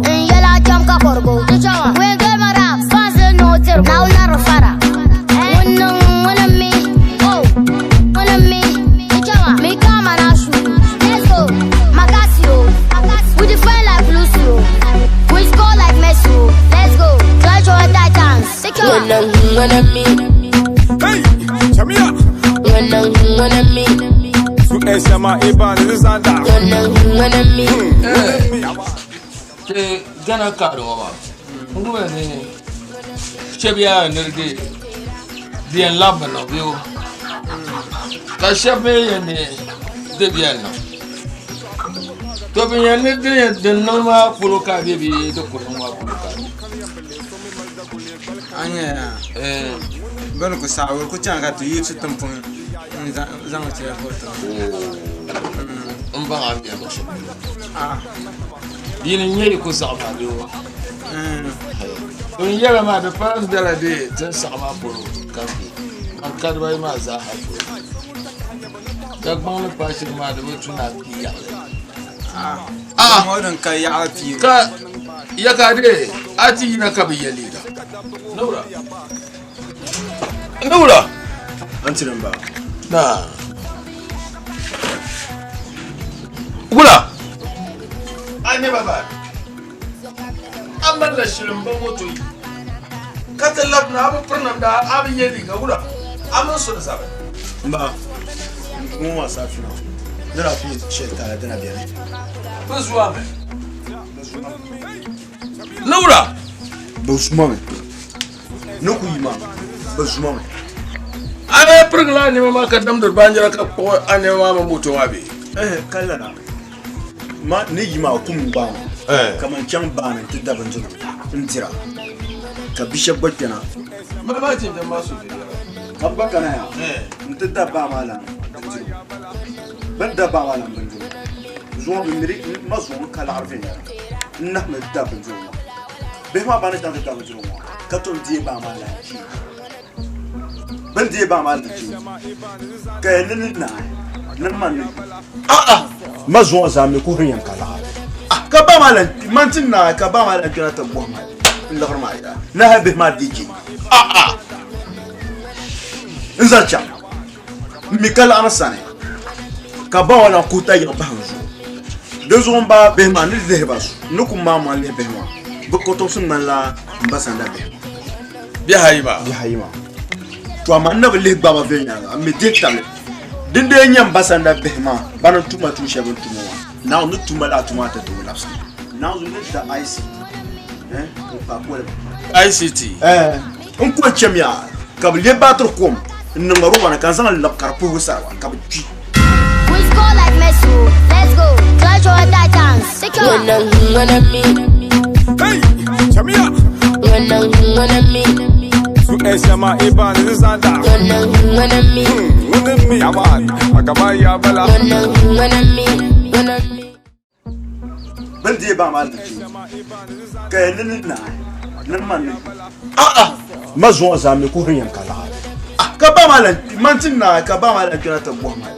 en yala jam ka korgo chawa we gel mara faz no ter now la rafara Hey, Chamia. Su esama iban zanda te gana karo wa ngwe ne chebia nerge bien labno bio ka chebe ne de bien no to bien ne de no ma puro ka bibi de ko ma puro ka anya bana ko sawo ko tanga to yi su tampon zan ce ko to ba abi ba shi yin ne ko sa ba do to yara ma da faras da la de tan sa ma puro kan bi an kad bai ma za ha ko da gbon pa shi ma da wutu na biya modan ka ya afi ka ya ka de ati na ka bi yali da Nura. Antiramba. Na. Gula. Ane baba. Amman la shirin ba moto yi. Kata labna abu pernam da abin yedi ga gula. Amman so da sabe. Mba. Mu wasa fina. Dara fi shekara dana biya. Ba zuwa mai. Nura. Ba su mame. Nuku yi ma. Ba su mame. Ane pergla ni mama ka dam dur banjara ka ko ane mama moto wabe. Kala na. Ma ne yi ma kum ba. Kaman can ba nan tidda ban jiro. Intira. Ka bishe bakena. Ma ba tin da masu da. Abba kana ya. Tidda ba mala. Ban da ba mala ban jiro. Zuwa bimiri ma zuwa kala arfin ya. Nahma tidda ban jiro. Bai ma ba na tidda ban jiro. Ka ton die ba mala. Ban die ba mala. Ka yanin na. Nan man ne. Ma zuwa zame ko riyan kala. Ka ba malan mantin na ka ba malan kira ta bo ma inda har ma ida na habe ma diki inzacha mikal anasane ka ba wala kuta ya ba hanzu de zomba be ma ni de basu nukum ma ma le be ma bu ko to sun la mbasanda be bi hayima to ma na le ba ba be nya me diktale dinde nyam basanda be ma bana tuma tu shebun tuma now no tumala tumata to lapse now you need the ICT ICT on ko chemia kabli batro kom numéro wana kan san lab karpo sarwa kabji We score like Messi. Let's go. Clutch your Titans. Secure. Hey, Chamia. Su esama iban zanda. Yaman, akamaya bala. ban die ba mal ka nin na nan man ma zo za me ko riyan kala ka ba mal mantin na ka ba mal kira ta bo ma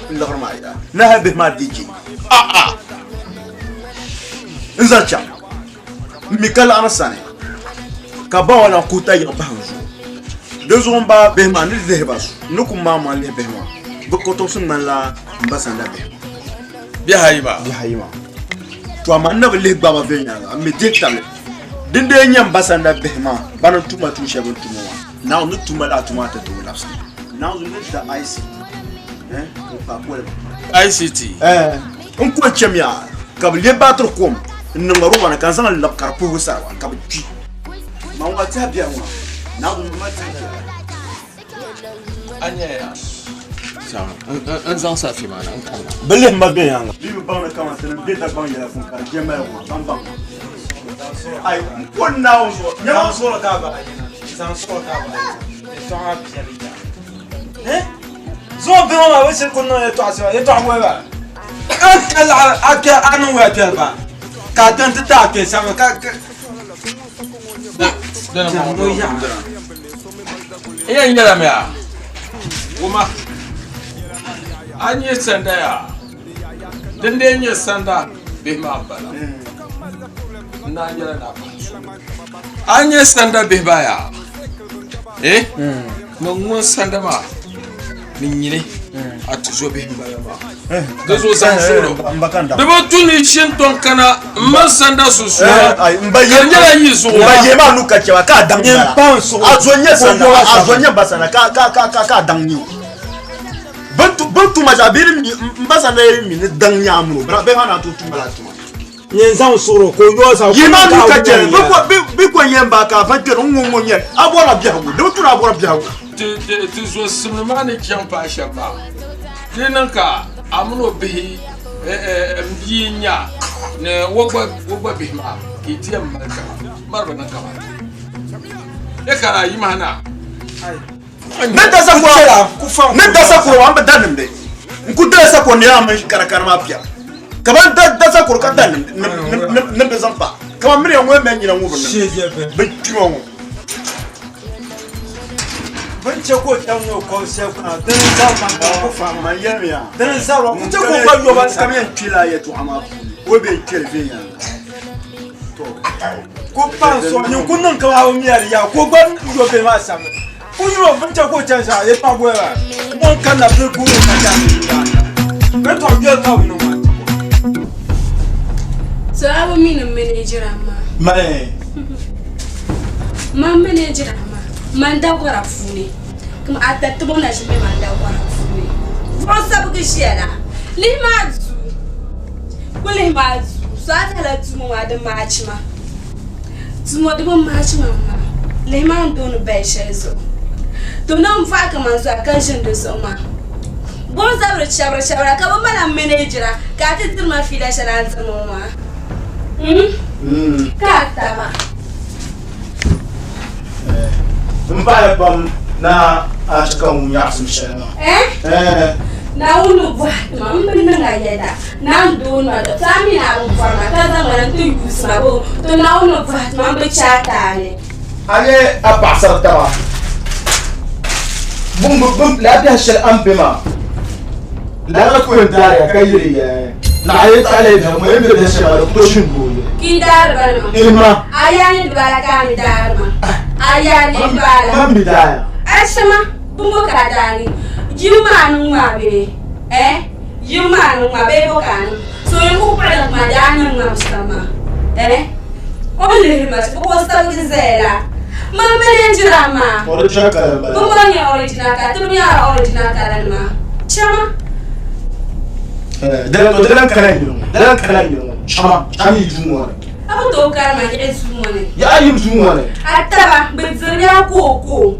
inda har ma ida na habe ma diki inzacha mikal anasane ka ba wala kuta ya ba hanzu de zomba be ma ni de basu nukum ma ma le be ma bu ko to sun la mbasanda be bi hayima to ma na le baba venya me diktale dinde nyam basanda behma bana tuma tu shebun tuma now no tuma la tuma ta to lapse now you need the ICT ko pa ko ICT on ko chemia kabli batro kom numéro wana kan san lab karpo sarwa kabji ma wati abia wa now you must anya an zan sa fi mana an kama bele ma be yanga bibi bawna kama tan be ta ban ya fun kar jema wa bam ay ko nawo so nyama so la ka ba san so ka ba so ha bi zo be ma wa se kunno e to aswa e to amwe ba an kala ake anu wa pe ba ka tan ta ke sama ka dana mo ya nyala me a kuma anye sanda ya dinde nye sanda be ma bala na nyala na anye sanda be baya no ngun sanda ma ni nyine atuzo be baya ma dazo san soro mbakanda de botuni shinton kana man sanda susu ay mbaye nyala yizo mbaye ma nuka chewa ka dangala azonye sanda azonye basana ka dangnyu bantu majabiri mbasa na mi ni dan nyamu bra be hana to tumala tuma nyenza soro ko yo sa yima nu ka je bi ko yemba ka fa jero ngongo nye abora biawo de tu abora biawo te zo simnamani champa shaba dinanka amno bi mbinya ne wogba bi ma itiya marba na kama e kara yimana nenda sakura wamba danim de nkuda sakura ni ama karakara mapya kaba da sakura ka danim nembe zampa kama miri ngwe menyi na nguru na bitimo ngo banche ko tango ko se kuna dan za ma ko fa ma yemia dan za ro ko ko yo ba kamya twila yetu ama wo be kelve ya to ko pan so nyu kun nan ka hawo mi ya ko gban yo be ma sam ko yo vunja ko chansa e pa bo ba mon kan na be ko ka ja be to yo ka no ma so abo mi na manager amma ma manager amma man da gwara fune kuma atattu bona shi me man da gwara fune fon sabu ke shiela limazu kulimazu so atala tumo wa da machima tumo da machima ma leman don be shezo to nan fa ka man so akan shin da so ma bon zabra shabra ka ba mana manager ka titir ma fi da sharan tumo ma ka tama mbaya bam na ashkan yaksum shana na unu ba mambe na ngayeda na ndona da tami na rufarma ka zama nan tu yusma bo to na unu ba mambe chata ne ale abasar tama bum la da shal ambima la ko ndare kayri na ayet ale da mu yanda da shal ko shin goye ki dar ba ilma ayani dwala ka mi dar ma ayani dwala mi daya ashama bumbo ka dani Jumanu mabe, Jumanu mabe bokan. So you go pala madana ngapstama, Only mas posta gizela. Mama lenjirama. Original karamba. Bumanya original ka, tumia original karama. Chama. Dalam kanan chama jumwa. Aku to karama ke sumone. Ya yim jumwa. Ataba bezria koko.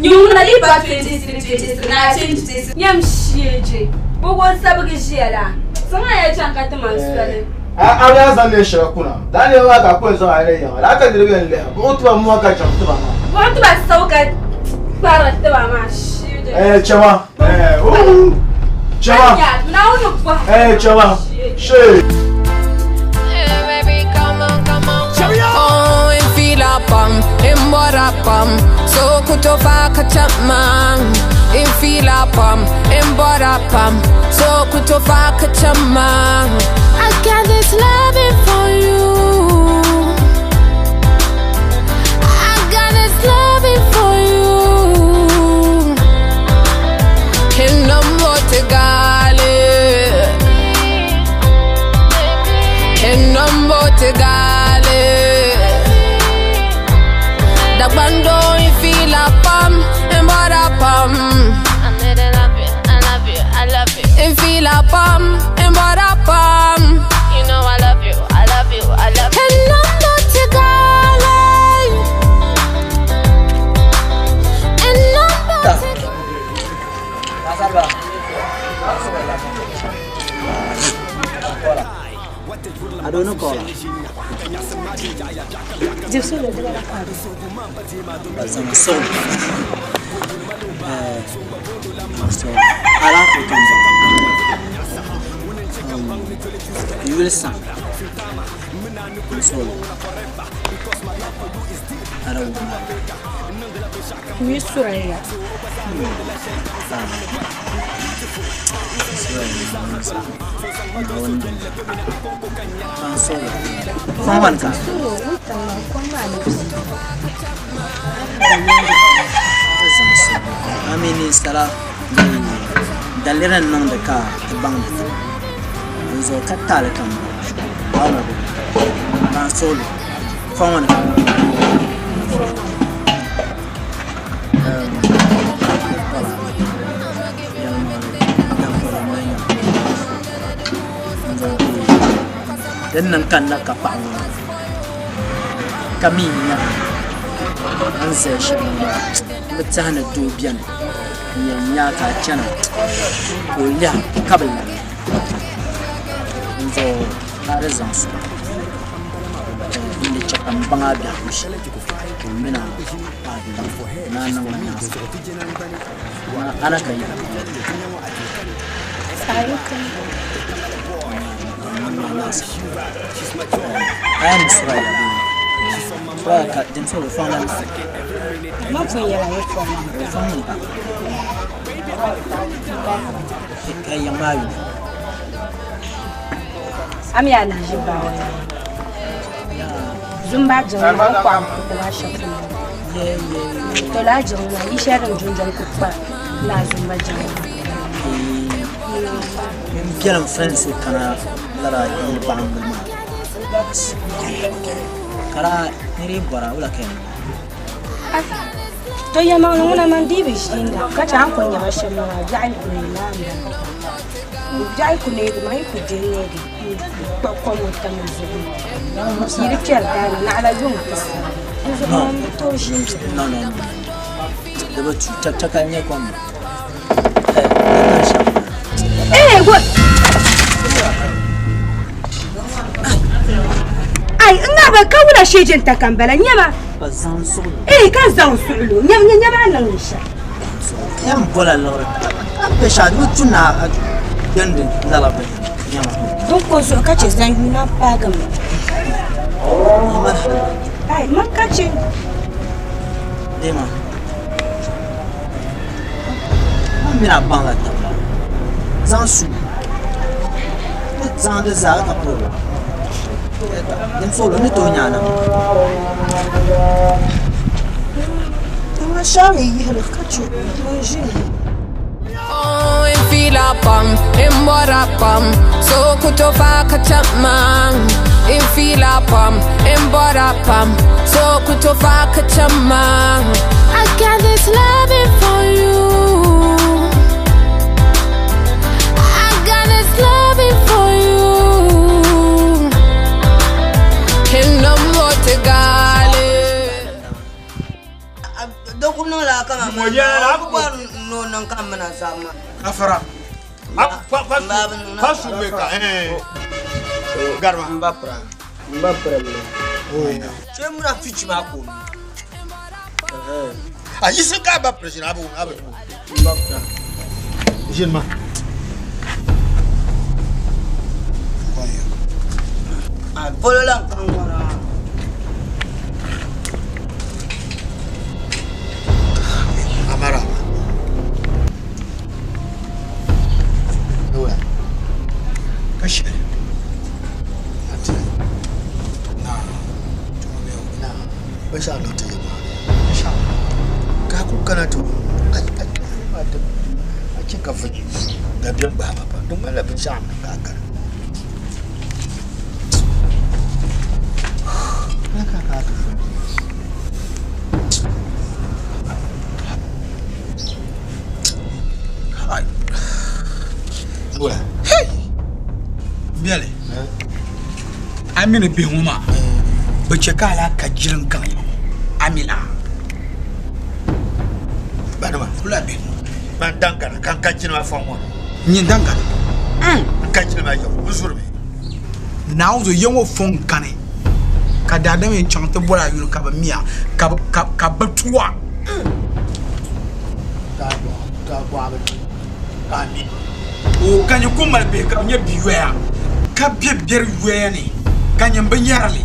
Nyung na liba 23 na 26 nyam shieje bogo sabu ke shiela sama ya chanka ta mansale ya zanne shi kuna dane wa ka ko zo are yawa da ka dirbe le ko to mu ka chamtu ba ma ko to ba sauka fara ta ba ma shieje chama chama na uno ba chama she baby come on oh and feel up so kutofa kachama in feel up in borapam so kutofa kachama I got this loving for you I got this loving for you in number to gale in number to gale the bando feel a pum and but a pum. I love you. And feel a pum and but a pum. You know I love you. And I'm not to darling. And I'm not to I don't know call. Just so the so I like to come. You will sing. So I don't know. You surrender. I mean, it's the little non the car, the bank. It's a catalytic. I'm sorry. Phone. Then nang kanda kapang kami niya ang session betul na dubian niya ka chana kuliah kabel so ada zansu ini cakap bangabi aku mina nana anak kaya I'm sorry. Well, then so we found out. Not for you, I found out. Hey, young man. I'm Yana Jiba. zumba jeng na kwa ko ba shafu to la jeng na yi sharan junjan ku fa la zumba jeng Biaram friends kana lara il bangma kara niri bora wala ken to yama nguna mandi be shinda kacha an konya bashin na jai ku ne na jai ku ne mai ku dinne di ko mo tamen zubi siri certa na ala yum no debo chakanya kom what ai ina ba kawula shejin ta kambala nyama bazan so kan zan sulu nyama nan sha yam bola lore be sha du tuna yandin lalabe nyama don ko so kace zan yi na faga mu ai man kace dema mina banga ta zan su zan da za ta pro dem solo ni to nyana ma shari yi hal kachu Oh, in fila pam, in bora pam, so kutofa kachamang. In fila pam, in bora pam, so kutofa kachamang. I got this loving for you. I got this loving for you. Kingdom Portugal. Don't know la kama no nan kama na sama afara pasu beka garba mbapra chemura fichi mako ayise ka ba president abu mbapra jenma polola kangwana amara Ué. Caché. Não. Deixa não ter mal. Deixa. Kaku kana tu. A cika fa. Da biyan ba ba. Don mala bin sha na kaka. Hey! Biale. Amina bi huma. Bace kala ka jirin kan. Amina. Badama, kula bi. Man dangana kan ka jina fa mo. Nyin dangana. Ka jina ma yo, uzurbe. Na uzo yenwo fon kane. Ka dada me chante bora yuru ka ba mia, ka batuwa. Ta ba ka ni. O kanyi kumal be ka nya biwea ka bier wea ni kanya mbanyarali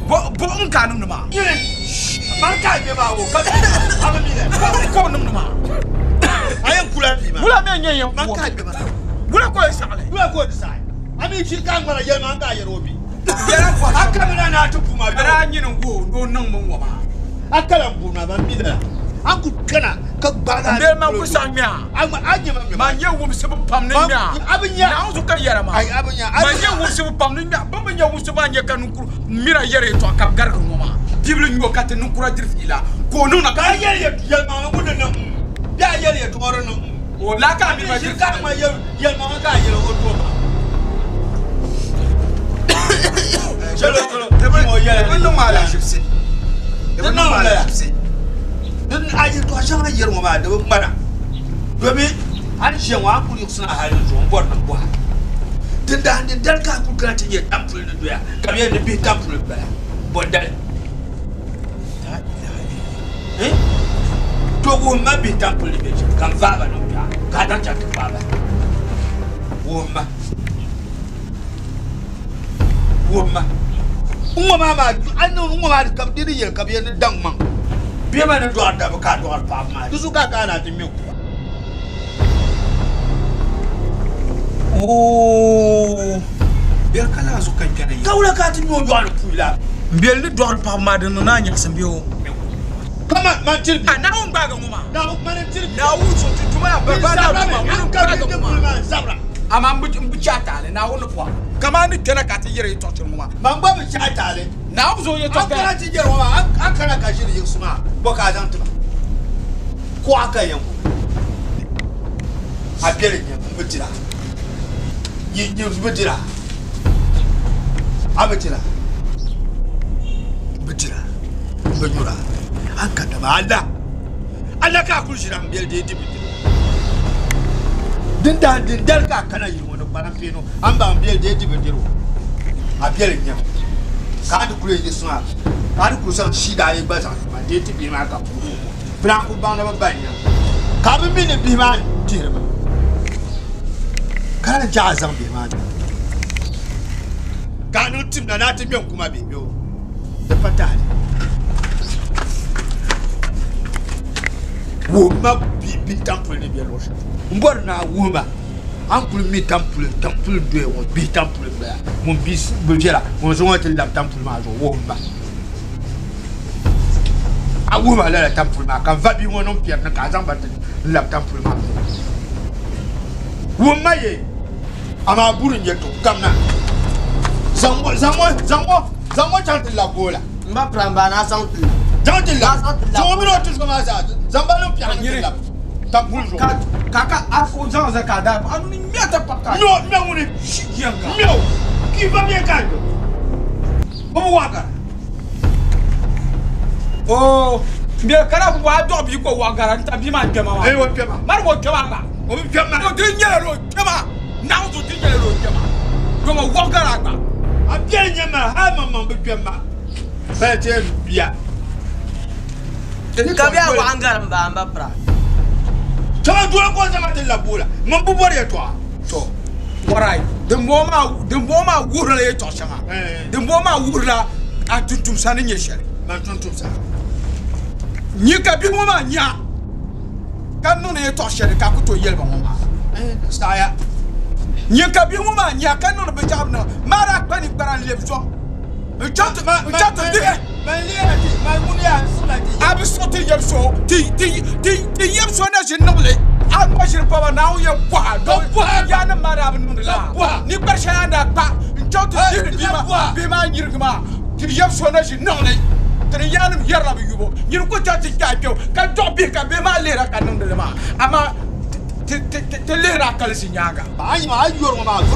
bo nka num ma man ka be ma wo ka amami le ko num ma ayen kula bi ma bula me nyen man ka be ma bula ko sale bula ko sai ami shi kan mara yel man ka yerobi yera ko akala na tu kuma dara nyin ngo do nan mun wa ma akala buna ban bi da aku kana ka bana be ma ku sangmia ama ajima ma nye wum se pam ne mia abinya na uzu ka yera ma ay abinya ma nye wum se pam ne mia ba ma nye wum se ba nye kan ku mira yere to ka gar ko ma bible nyo ka te nu kura dir fila ko nu na ka yere yel ma mu na ya yere to oro no o la ka mi ma dir ka ma yel ma ka yere o to ma chalo mo yere no ma la shifse no ma la shifse dan ayi to shan ayyar mu ba da mana domin an ce wa ku suna halin zuwan bor nan kwa dan da an dan ka ku kana tinye tamful na doya kamar yadda bi tamful ba bondal to wo ma bi tamful be kan fa ba no ya ka dan ta fa ba wo ma an ma kam diri yel kamar yadda dan man biye ma ne do da ka do pa ma dusu ka kana ti mi oh Oh, biar kala zo kan kana yi. Kawla ka tin no yo pula. Biel ni dor pa ma de na nya sambio. Kama man tirbi. Na un baga nguma. Na man tirbi. Na u so tuma ba na tuma. Un ka de nguma zabra. Ama mbu chatale na un po. Kama ni kana ka ti yere to nguma. Man ba bi chatale. Na u zo ye to ka. An kana ti yere nguma an kana ka shiri yusuma. Bo ka dan tuma. Ko aka yanku. A biel ni mbutira. Yi mbutira. Abetira. Betira. Bejura. Akata ba Allah ka kulshi ran biyar da yiti bitira. Din dal ka kana yi wani baran feno an ba biyar da yiti bitira. A biyar nya. Ka da kure yi suna. Ka da kusan shi da yi ba sa ba da yiti bi ma ka. Fina ku ba na ba nya. Ka bi min bi ma tire ba. Kana ja zan bi ma. Ka no tim na ta biyan kuma bi biyo. Da fata ne. Woma bi temple ne bi locha mbor na woma ampul mi temple do won bi temple ba mon bis bujera mon so won la temple ma zo woma a woma la temple ma kan va bi won on pierre na ka zamba la temple ma woma ye ama buru nyeto kamna zango chante la bola mba pramba na santi Jantilla. So mi no tus koma sa. Zambalo pia ngila. Tampuljo. Kaka afo zanza kada. Anu ni miata paka. No, me nguni shikianga. Meu. Ki va bien kando. Bobo waka. Oh, mbia kara wa do bi ko wagara nta bi ma kema wa. Eh wo kema. Mar wo kema ba. O bi kema. O tin nyere ro kema. Na o tin nyere ro kema. Ko mo wagara ba. A bien nyema ha mama bi kema. Bete bia. Kabia wa angaram ba amba pra. Chama dua ko sama de la bola. Mon bu bore toi. To. Warai. De moma wurla ye to sama. De moma wurla a tuntum sani nyeshari. Man tuntum sa. Ni ka bi moma nya. Kan no ne to shere ka ko to yelba moma. Saya. Ni ka bi moma nya kan no be jabna. Mara kwani baran lebso. Chat di. My money I be sorting your show. The years when I should know it. I'm watching power now. You're wild. Don't put Yana Marabin. Nipashana, Chat be my Yirgma. The years when I should know it. The Yanam Yarabu. You could touch it, can drop it, can be my little cannon. I'm a Telera Kalsinyaga. I'm your mama.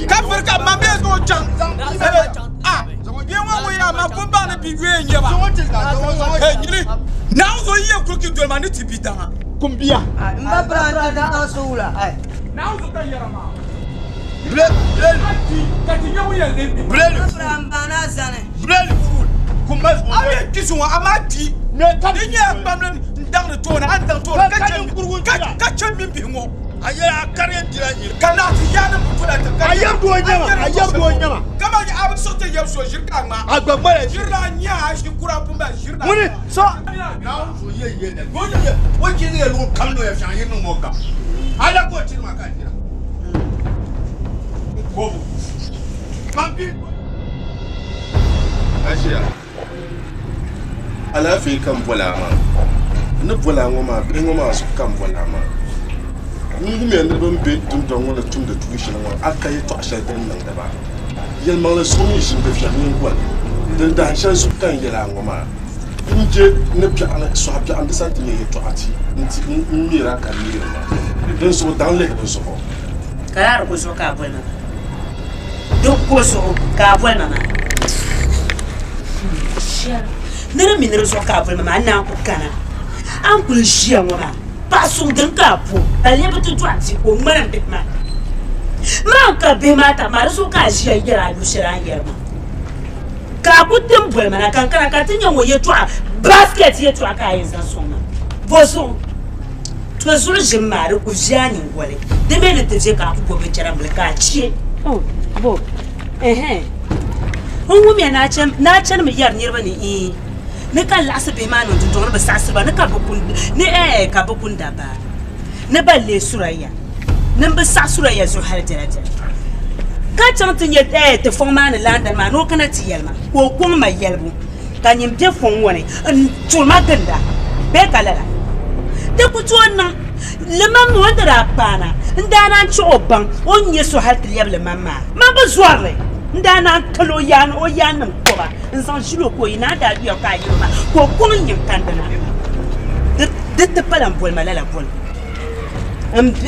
Kafirka mambe go jam. Ah, you want we are Mapumba and Piguin Yama. Now so you cooking to manity pita. Kumbia. Mbabra Sula. Now so Yarama. Bread food. Kumbas. I this one Amati. Ninya Bamlan down the tone and down to catch him bingo. I carry cannot I am going now. Come on, I was so tell you so you can. I got money. You're not yash, you could have put so now, what you will come to have you no more. I don't go to my country. Asia. I love you come Volama. No Volama, bring Oma come Volama. Ngumi andebe mbe tumtongo le tum de tuition wa akaye to asha den nan da ba yel mala somi shin be fian ngwa den da shan su kan yela ngoma nje ne pya ana so apya ande santi ye to ati nti mira kan ni ma den so dan le do so kala ko so ka bona do ko so ka bona na nere minere so ka bona ma na ko kana an kun shia ngoma Passons d'un capot, elle est tout droit, au moins de ma. Manca bemata, maraso casia, yera, you sera yerma. Caput temple, man, I can't continue with your trap, basket yet to a guy is a summer. Boson. 'Twas really a matter of Janny Wally. The minute to take up for which I'm like a chip. Oh, Bob. Eh, women, natural me yard near me. Neka lasa be manu to don ba sasa ba neka bokun ne kabokunda ba ne ba le suraya nimba sasura ya zo hal jara ka chanta nye te foma na landa ma no kana ti yelma ko ko ma yelbu ka nyim te fon woni tul ma ganda be kala te ku tuonna lema mo ndara pana ndana choban onye so hal ti yeble mama ma ba zuarle ndana kalo yan o yan ko ba nsan jilo ko ina da biya ka yoma ko ko nyim kandana de palan bol malala bol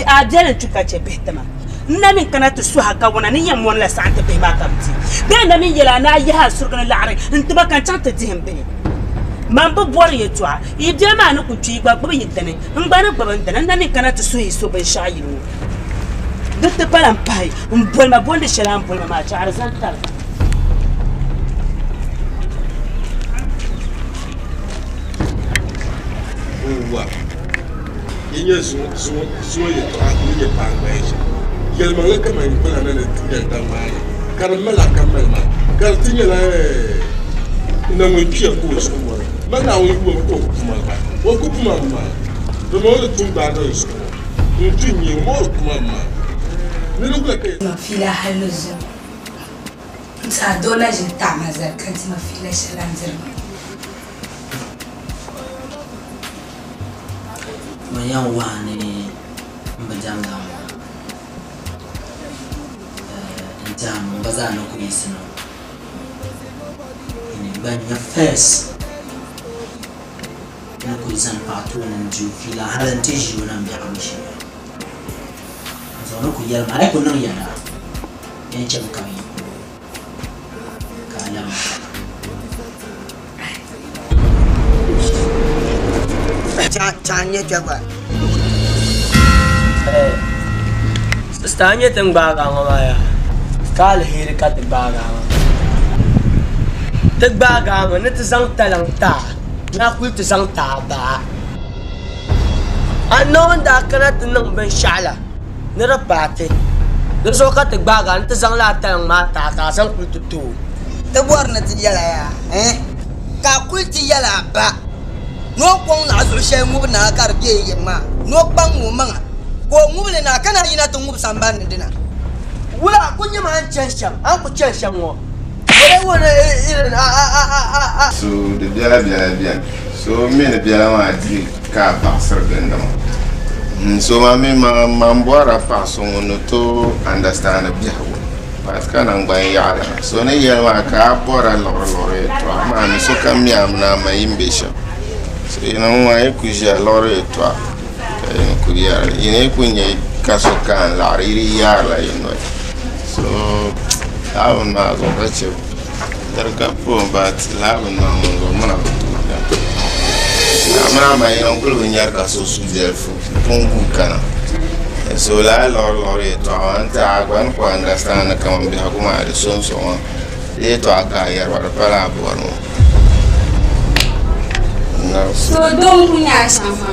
a jere tuka ce betama namin kana to su haka wana ni yam wala sa'anta be ma kamti be namin yela na yi ha surgana la'are intiba kan chanta dihin be man bu bor ye twa i de ma na ku twi gba gba yitane ngba gba ndana namin kana to su yi so ban shayiru de palan pai bol ma bonde shalam bol ma cha arzantal wa inye zuwa ya to aku ye pangwa eje yelma le kama ni bana na tinya ndamai karamela kamelma kar tinya la na mo pia ko so mo mana wo wo ko kuma ba wo ko kuma ma do mo le tumba do so ntunyi mo kuma ma ni lo ka ke ma fila haluzu sa dona je tamazar kan ma fila shalanzir Mayan wani mbajanga jam baza no kuisino ni banya first na kuisan patu na jufila halante jiyo na mbiyamishi zo no kuyal mare kunno yana yan cem kami kalam Chanya coba. Stanya tengbaga ngomaya. Kal hiri ka tengbaga. Tengbaga na tizang talang ta. Na kul tizang ta ba. Ano nda kana tinang ben shala. Nirapate. Doso ka tengbaga na tizang la talang mata ka sang kul tutu. Tebuar na tiyala ya. Ka kul tiyala ba. No kwong na so she mu na kar biye yema no bang mu manga ko mu le na kana ina to mu samban ndina wala kunya ma an chanshan an ku chanshan wo wala irin so de biala so me ne biala ma di ka passer ganda so ma me ma mbora paso no to understand biawo parce que nan ban yara so ne yelma ka bora lore to ma mi so kam mi am na ma imbesha so ina mo ay kuja lore to ku yara ina ku nye kaso kan la iri yara ino so awu na go bache darga po bat la na mo mana amana ma ina ku lu nyar ka so su delfu pongu kana so la lore to anta gwan ko understand kam bi hakuma de so e to aka yar wa para bono so don't punya sama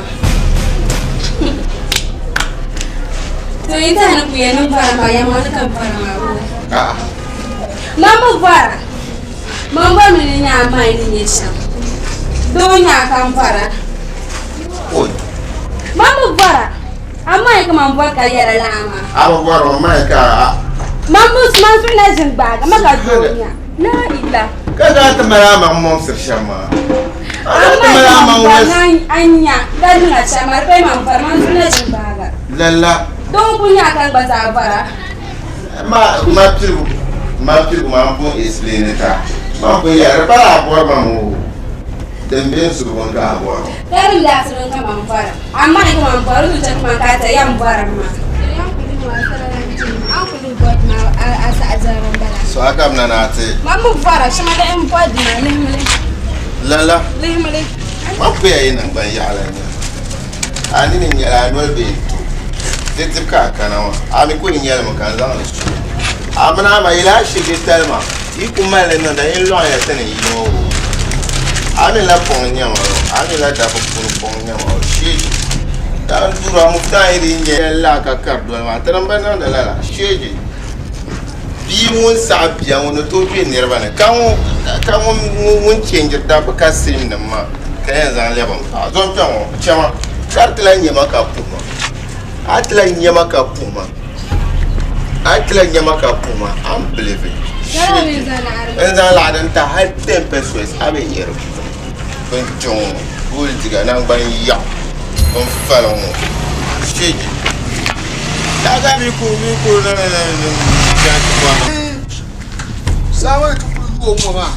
so ita na punya nang para yang mana kan para maru mama ni nyama ini nyesha donya kan para mama bara amma ya kama mbuwa kariyar lama abubuwar mamma ka mamu man suna jin baga maka donya la illa kada ta mara mamma sirshama amma anya dadin a chamar kai man farman suna jin baga lalla don kunya kan baza bara ma piru ma bon explain ta ma ko ya para bo mamu dembe su bon ga bo dari la su don kama fara amma ina man fara su ta kuma ka ta yan bara ma an kulu god na asa azaran bala so aka mna na ate mamu fara shi ma da en body na lehmele lala ma ko ya ina ban ya ala ni ani ni ya no be tete ka kana wa ami ko ni ya ma kan za na su amna ma ila shi ke telma ikuma le no da in lo ya tene yo ani la ponya ma ani la da ko ponya ma shi dan dura mu dai ri nye la ka kardo ma tramba na da la shi bi mun sa biya mun to bi ne rabana kan mun change da ba ka sim nan ma kayan zan le ban a zon tan o chama kartila nye ma ka kuma Atla nyamaka puma. Atla nyamaka puma. I'm believing. Enzan la dan ta hal tempe swes abe yero. Ben jon bul diga nang ban ya. Bon falon. Shiji. Daga mi ko na Sawa tu go mo ma.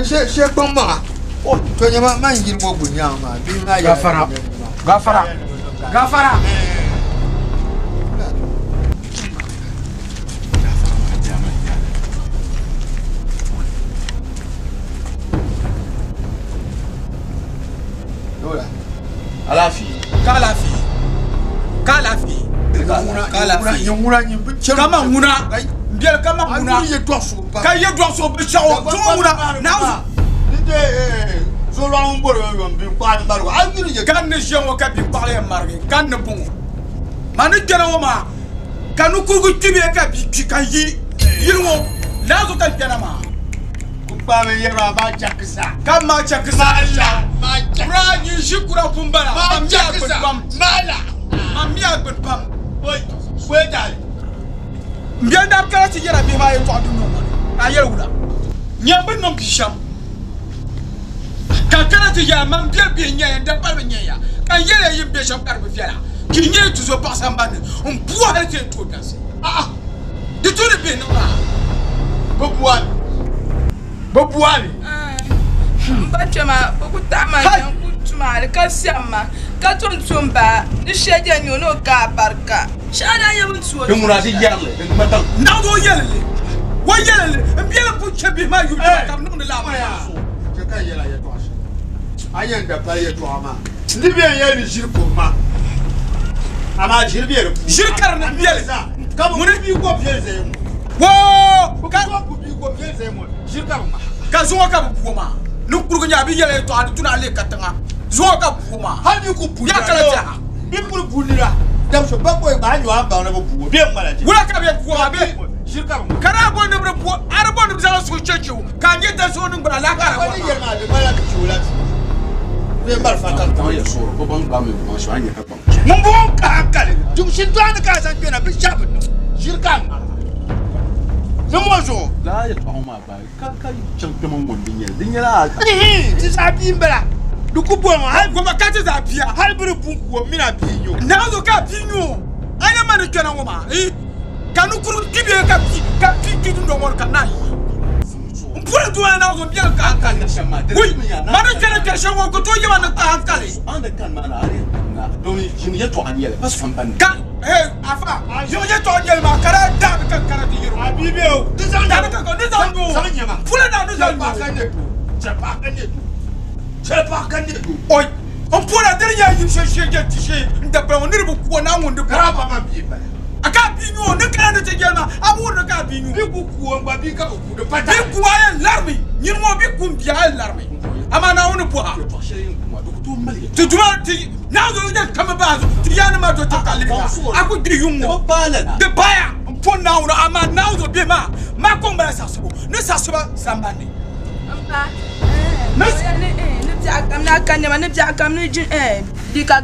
She bon ma. Oh, to nyama man yir mo bunya ma. Bi na ya. Gafara. Alafi. Kalafi. Nyungura nyimbi. Kama nguna. Mbiel kama nguna. Ayi ye doso. Ka ye doso be chawo. Nguna. Na. So long boro yo bi kwa mbaru. Ayi ye kan ne jewo ka bi parler marge. Kan ne bon. Mani jena wo ma. Kanu kugu tibe ka bi kan yi. Yirwo. Lazo kan jena ma. Ba me yera ba chakisa. Kama chakisa. Ma Bra ni shukura kumbara. Ma chakisa. Mala. Mamia good pam. Wait dal. Mbienda kala ti yera bi ma ye to adu no mo. Ayewula. Nyambe no bisham. Ka kala ti ya mam bia bi nya nda pa nya ya. Ka yera yim bisham kar bi fiara. Ki nye tu zo pas ambane. On pour arrêter tout danser. De tout le bien non. Bobuali. Bachama, bokutama nyangutuma alkasiama. Katontumba, ni sheje nyono ka barka. Shada yamutsuwa. Dumurasi yerle, dumata. Nawo yerle. Wo yerle, mbiela buche bi ma yu kam no la ma. Cheka yela ya toasha. Ayenda pa ya toama. Ndibia ye ni shirko ma. Ama shirbiero. Shirkar na mbiela. Kama muni bi ko pieze mu. Wo, ka ko bi ko pieze mu. Shirkar ma. Ka zo ka bu ma. Nukurgo nya bi yele to adu tuna le katanga. Zo ka bu ma. Hadi ku bu. Ya kala ta. Bi pul bulira. Dam so ba ko ba nyu amba na bu. Bi mala ji. Wala ka bi bu ma bi. Shirkar ma. Kara go ne bu. Arabo ne bizala so chechu. Ka nye ta so nungba la kara. Wani yerma de mala ki chula. Bi mar fa ka ta ya so ko ban ba me ma so anya ka ba. Mun bu ka kale. Dum shin to an ka san kena bi shabin no. Shirkar ma. Nomozo. La ya to ma ba. Ka champion mon dinya la. Ti sa bi mbala. Duku bo mo ha go ma ka ti za bia. Ha buru bunku wo mina binyo. Na zo ka binyo. Anya ma ne kena wo ma. Kanu kuru kibie ka pi tu ndo mo ka nai. Mpura tu na zo bia ka ka ne shama. Oui. Ma ne kena ka shama ko to yema na ka kale. Anda kan ma na ari. Donc je ne to an yele pas fam ban. Ka afa. Je ne to an yele ma kara da ka kara ti yiro. Abibe o. Da ka ko ni za ngo. Sanyama. Pula na ni za ngo. Oi, on peut la dernière une chercher tiché, d'après on est beaucoup na on de grave ma bi ba. Aka bigno ne kana te gelma, abu ne ka bigno. Bi beaucoup on ba bi ka beaucoup de pata. Bi quoi l'armée, ni mo bi kum bien l'armée. Ama na on po ha. Tu dois ti na zo de kama ba zo, ti yana ma do ta kale. Aku di yungo. De baya, on peut na on ama na zo bi ma ko mbara sa so. Ne sa so ba sambane. I'm not going to Jack. I'm not Dika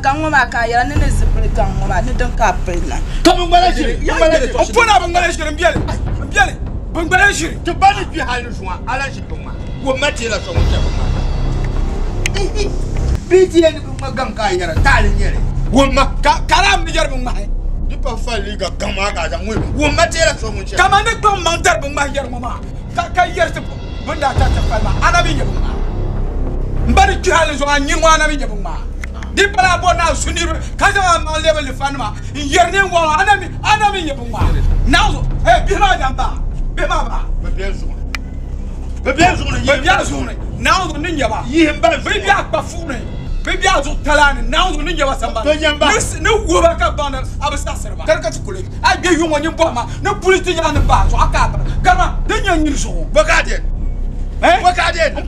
ya ne zipre kanwa ne don ka prena. To bangladesh, bangladesh. On peut na bangladesh mbiele. Mbiele. Bangladesh. To bani bi halu soa, ala shi kuma. Wo mati la so mo te kuma. Bi ti en kuma gam ka yara talin yere. Wo ma karam ni yarbu ma. Di pa fali ga kama ga jamu. Wo mati la so mo te. Kama ne ko mantar bu ma yarbu ma. Ka yerte bunda ta ta falma. Ana bi yarbu ma. Mbari kihale zo anyi wana bi yarbu ma. Di para bona suniru kaza ma level fanma yerne wa anami yebuma nazo bima jamba bima ba be bien zone nazo ninya ba yimba be bien akpafune be bien zo talane nazo ninya ba samba ne wo ba ka bana abasa serba karka tukule a be yunwa nyimbo ma ne politi nya ne ba zo aka gama denya nyiri so bakade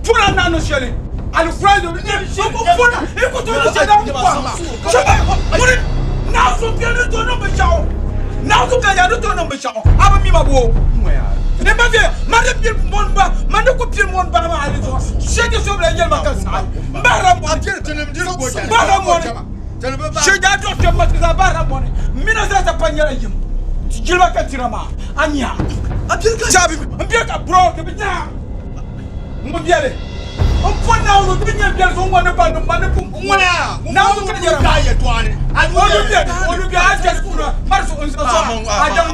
pura na no shele al fraido ne pura écoute le c'est dans quoi muri na so bien ne to no be chao na so ga ya ne to no be chao aba mi ma bo ne ba vie ma de pile mon ba ma ne ko pile mon ba ma ali so c'est que sur la gueule ma kansa mbara mo atire tenem dir ko mbara mo Shega do to matza bara mone. Mina za ta panyara yim. Jilba ka tirama. Anya. Abir ka jabi. Ambia ka bro ke binya. Mo biale. On pon na on binya biale so ngone ba no mane pum. Ngona. Na on ka jara ka ye to ane. On bi a tes kuna. Marso on so. Adam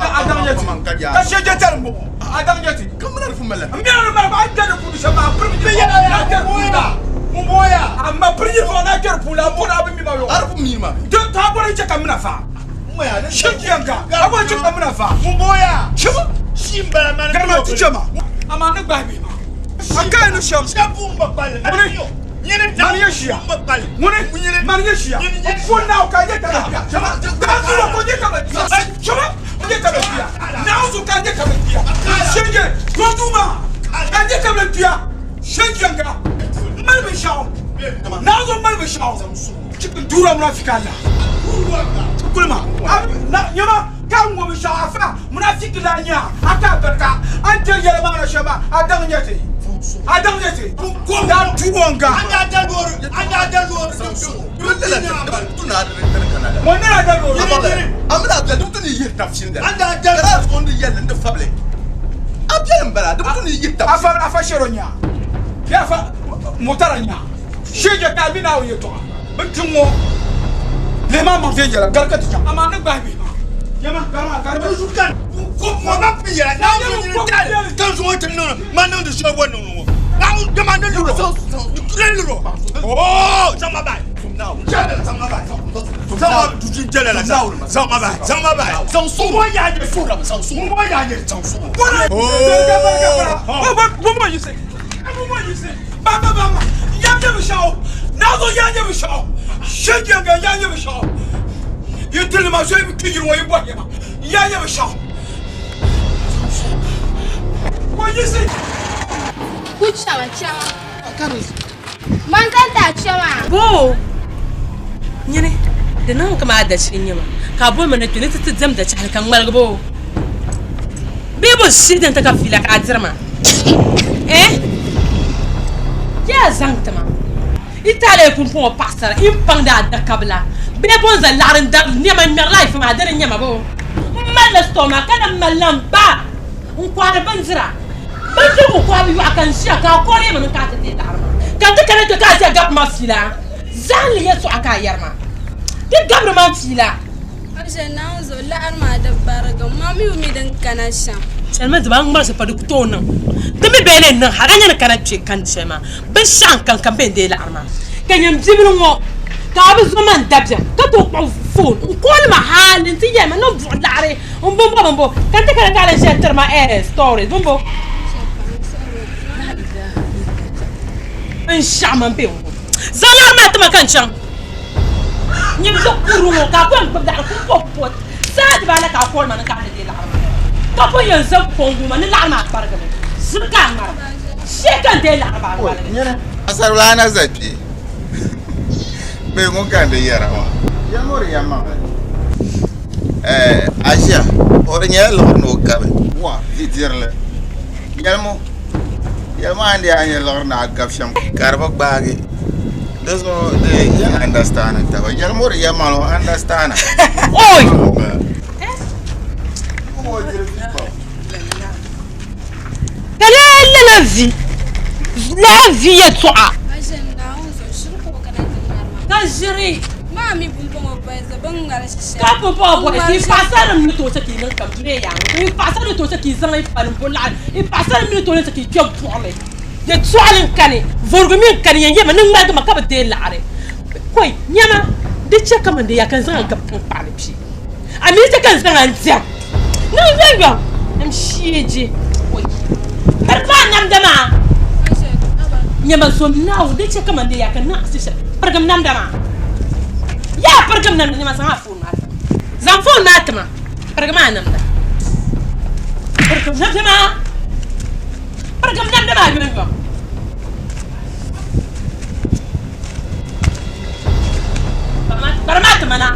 yati. Ka shege termo. Adam yati. Kamana fu mala. Ambia no ba ba da fu shama. Premier ya termo. Moya, amma premier fo na ker pula pona abin mi bayo. Arfu mi ma. To ta bore ce kamina fa. Moya, ne shikiyanka. Abon ce kamina fa. Moya. Shiba. Shimbala man. Garma ti chama. Amma ne ba mi ma. Akai no sham. Shabu mbapal. Nyene mariya shia. Mbapal. Mune mariya shia. Fo na ka je ka. Chama. Ka su ko je ka ba. Chama. Je ka ba. Na su ka je ka ba. Shenge. Ko duma. Ka je ka ba. Shikiyanka. Malbe shaw nazo malbe shaw cikin dura munafika Allah kulma na nyama kan wo shaw afa munafiki la nya aka barka an je yele ma shaba adan nyete ko da tuwonga anda dalor mona dalor amna da dutuni yitafshin da anda dalor on de yele de fable abjem bala dutuni yitafshin afa sheronya ya fa motaranya shege ka bi na oye to bintinwo le ma mon vieja garkati cha amana gba bi yama garma zukan ko mo na piya na yo kan so wote no ma na de so wonu no na de ma na luro luro oh sama bai now sama bai sama tu jele la sama bai sans so mo ya de so sans so mo ya de sans so oh what you say Baba, Yanya show. Now the Yanya show. Shake your Yanya show. You tell him I say to you away. Yanya show. What you say? Good shower. Manzanta chama. Bo. Nyene, da nan kama da shin yama. Ka bo mana tuni ta zam da chal kan malgbo. Bebo shidan ta ka fila ka azirma. Ya zangtama itale pumpon pasara impanda da kabla be bonza larin dar nyama mer life ma dar nyama bo mala stoma kana malamba un kwara banzira banzu ko kwabi wa kan sha ka kore man ka ta te darma kan ta kana ka ta gab ma fila zan yeso aka yarma ti gabra ma fila arje nazo la arma da baraga mami umi dan kana sha Selma de bang marche pas de couteau non. Demi bene non haranya na kana che kan chema. Ben shan kan kan ben de la arma. Kan yam jibru ngo. Ka bu zaman dabja. Ka to ko phone. Ko ma halin ti yema no volare. Bombo. Kan te kana kala che terma stories. Bombo. Ben shaman be ngo. Zalar ma tama kan chan. Nyim so kuru ngo ka ko da ko pot. Sa ba la ka ko man ka de la arma. Papa yang zak pongu mana lama barga zurkan mar shekan de lama barga asar lana zapi be ngon kan de yara wa ya mor ya ma asia ornya lo no ka wa vitirle yalmo ande anya lo na gaf sham karba baagi deso de ya understand ta wa yalmo ya ma lo understand oi La vie est toi. Kajiri. Mami bumbongo pesa bangala shisha. Ka popo il passa le minute ce qui ne comme tu es il passa le ce qui zan il parle pour la il passa le minute ce qui tu pour me de toile kane vorgumi kane yenge ma nang ma ka de laare koy nyama de che kamande ya kan zan ka parle pi ami te kan zan antia no venga am shieje koy perma nam dama nyama som naw de che kamande ya kan na asisha pergam nam dama ya pergam nam nyama sa phone ma zan phone ma tama pergam nam da pergam nam dama venga Parmat mana?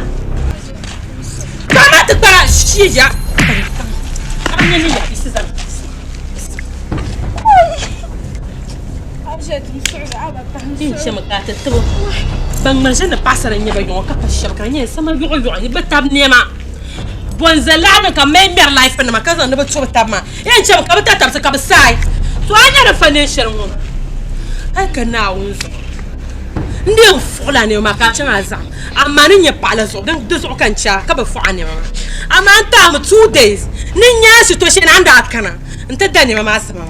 Parmat para shija. Amnya ni ya isizan. Arjat msuuda aba tahmsu. Insha Allah ka tatabo. bang maje na pasara nyeba yo ka pa shabka nye sama yo ni betab nema bonzalana ka me mer life na makaza na betu betab ma yan chaba ka betab sa ka besai to anya na financial mo ai kana unzo ndio fola ne maka changa za amani nye pala so dan do so kan cha ka be fo ane ma amanta am 2 days ni nya situation anda kana nta dani ma asama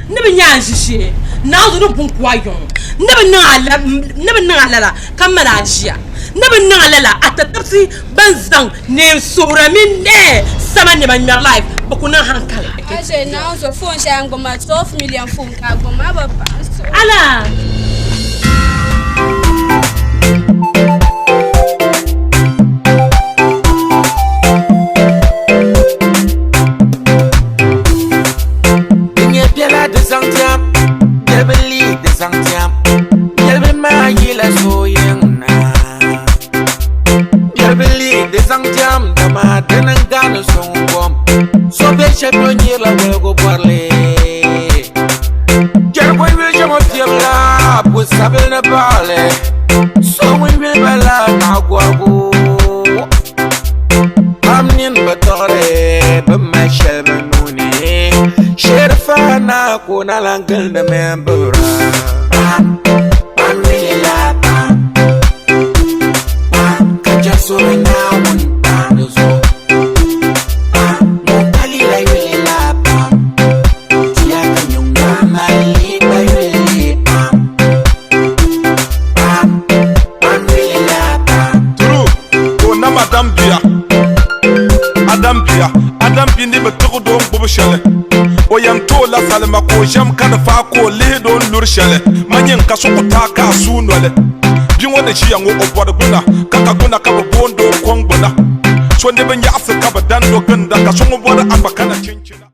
ne be nya jishe na zo no bun kwa yo ne be na ala kamara jia ne be na ala atatapsi banzang ne sura min ne sama ne ban mer life ba kuna hankala ase na zo phone sha ngoma 12 million phone ka ngoma ba ala Kuna langkel de membura kaja sore na un panozo mokali la yele la tia kanyunga mali ba yele turu ko na madam bia adam bindi be to do mbubu shele o yam to la salma ko jam kan fa ko le don lur shele manyin ka su ta ka su nole bin wanda shi yango o bor guna kaka guna ka bondo kongbuna so ne ban ya afka ba dan do ganda ka so mo bor abakana cincina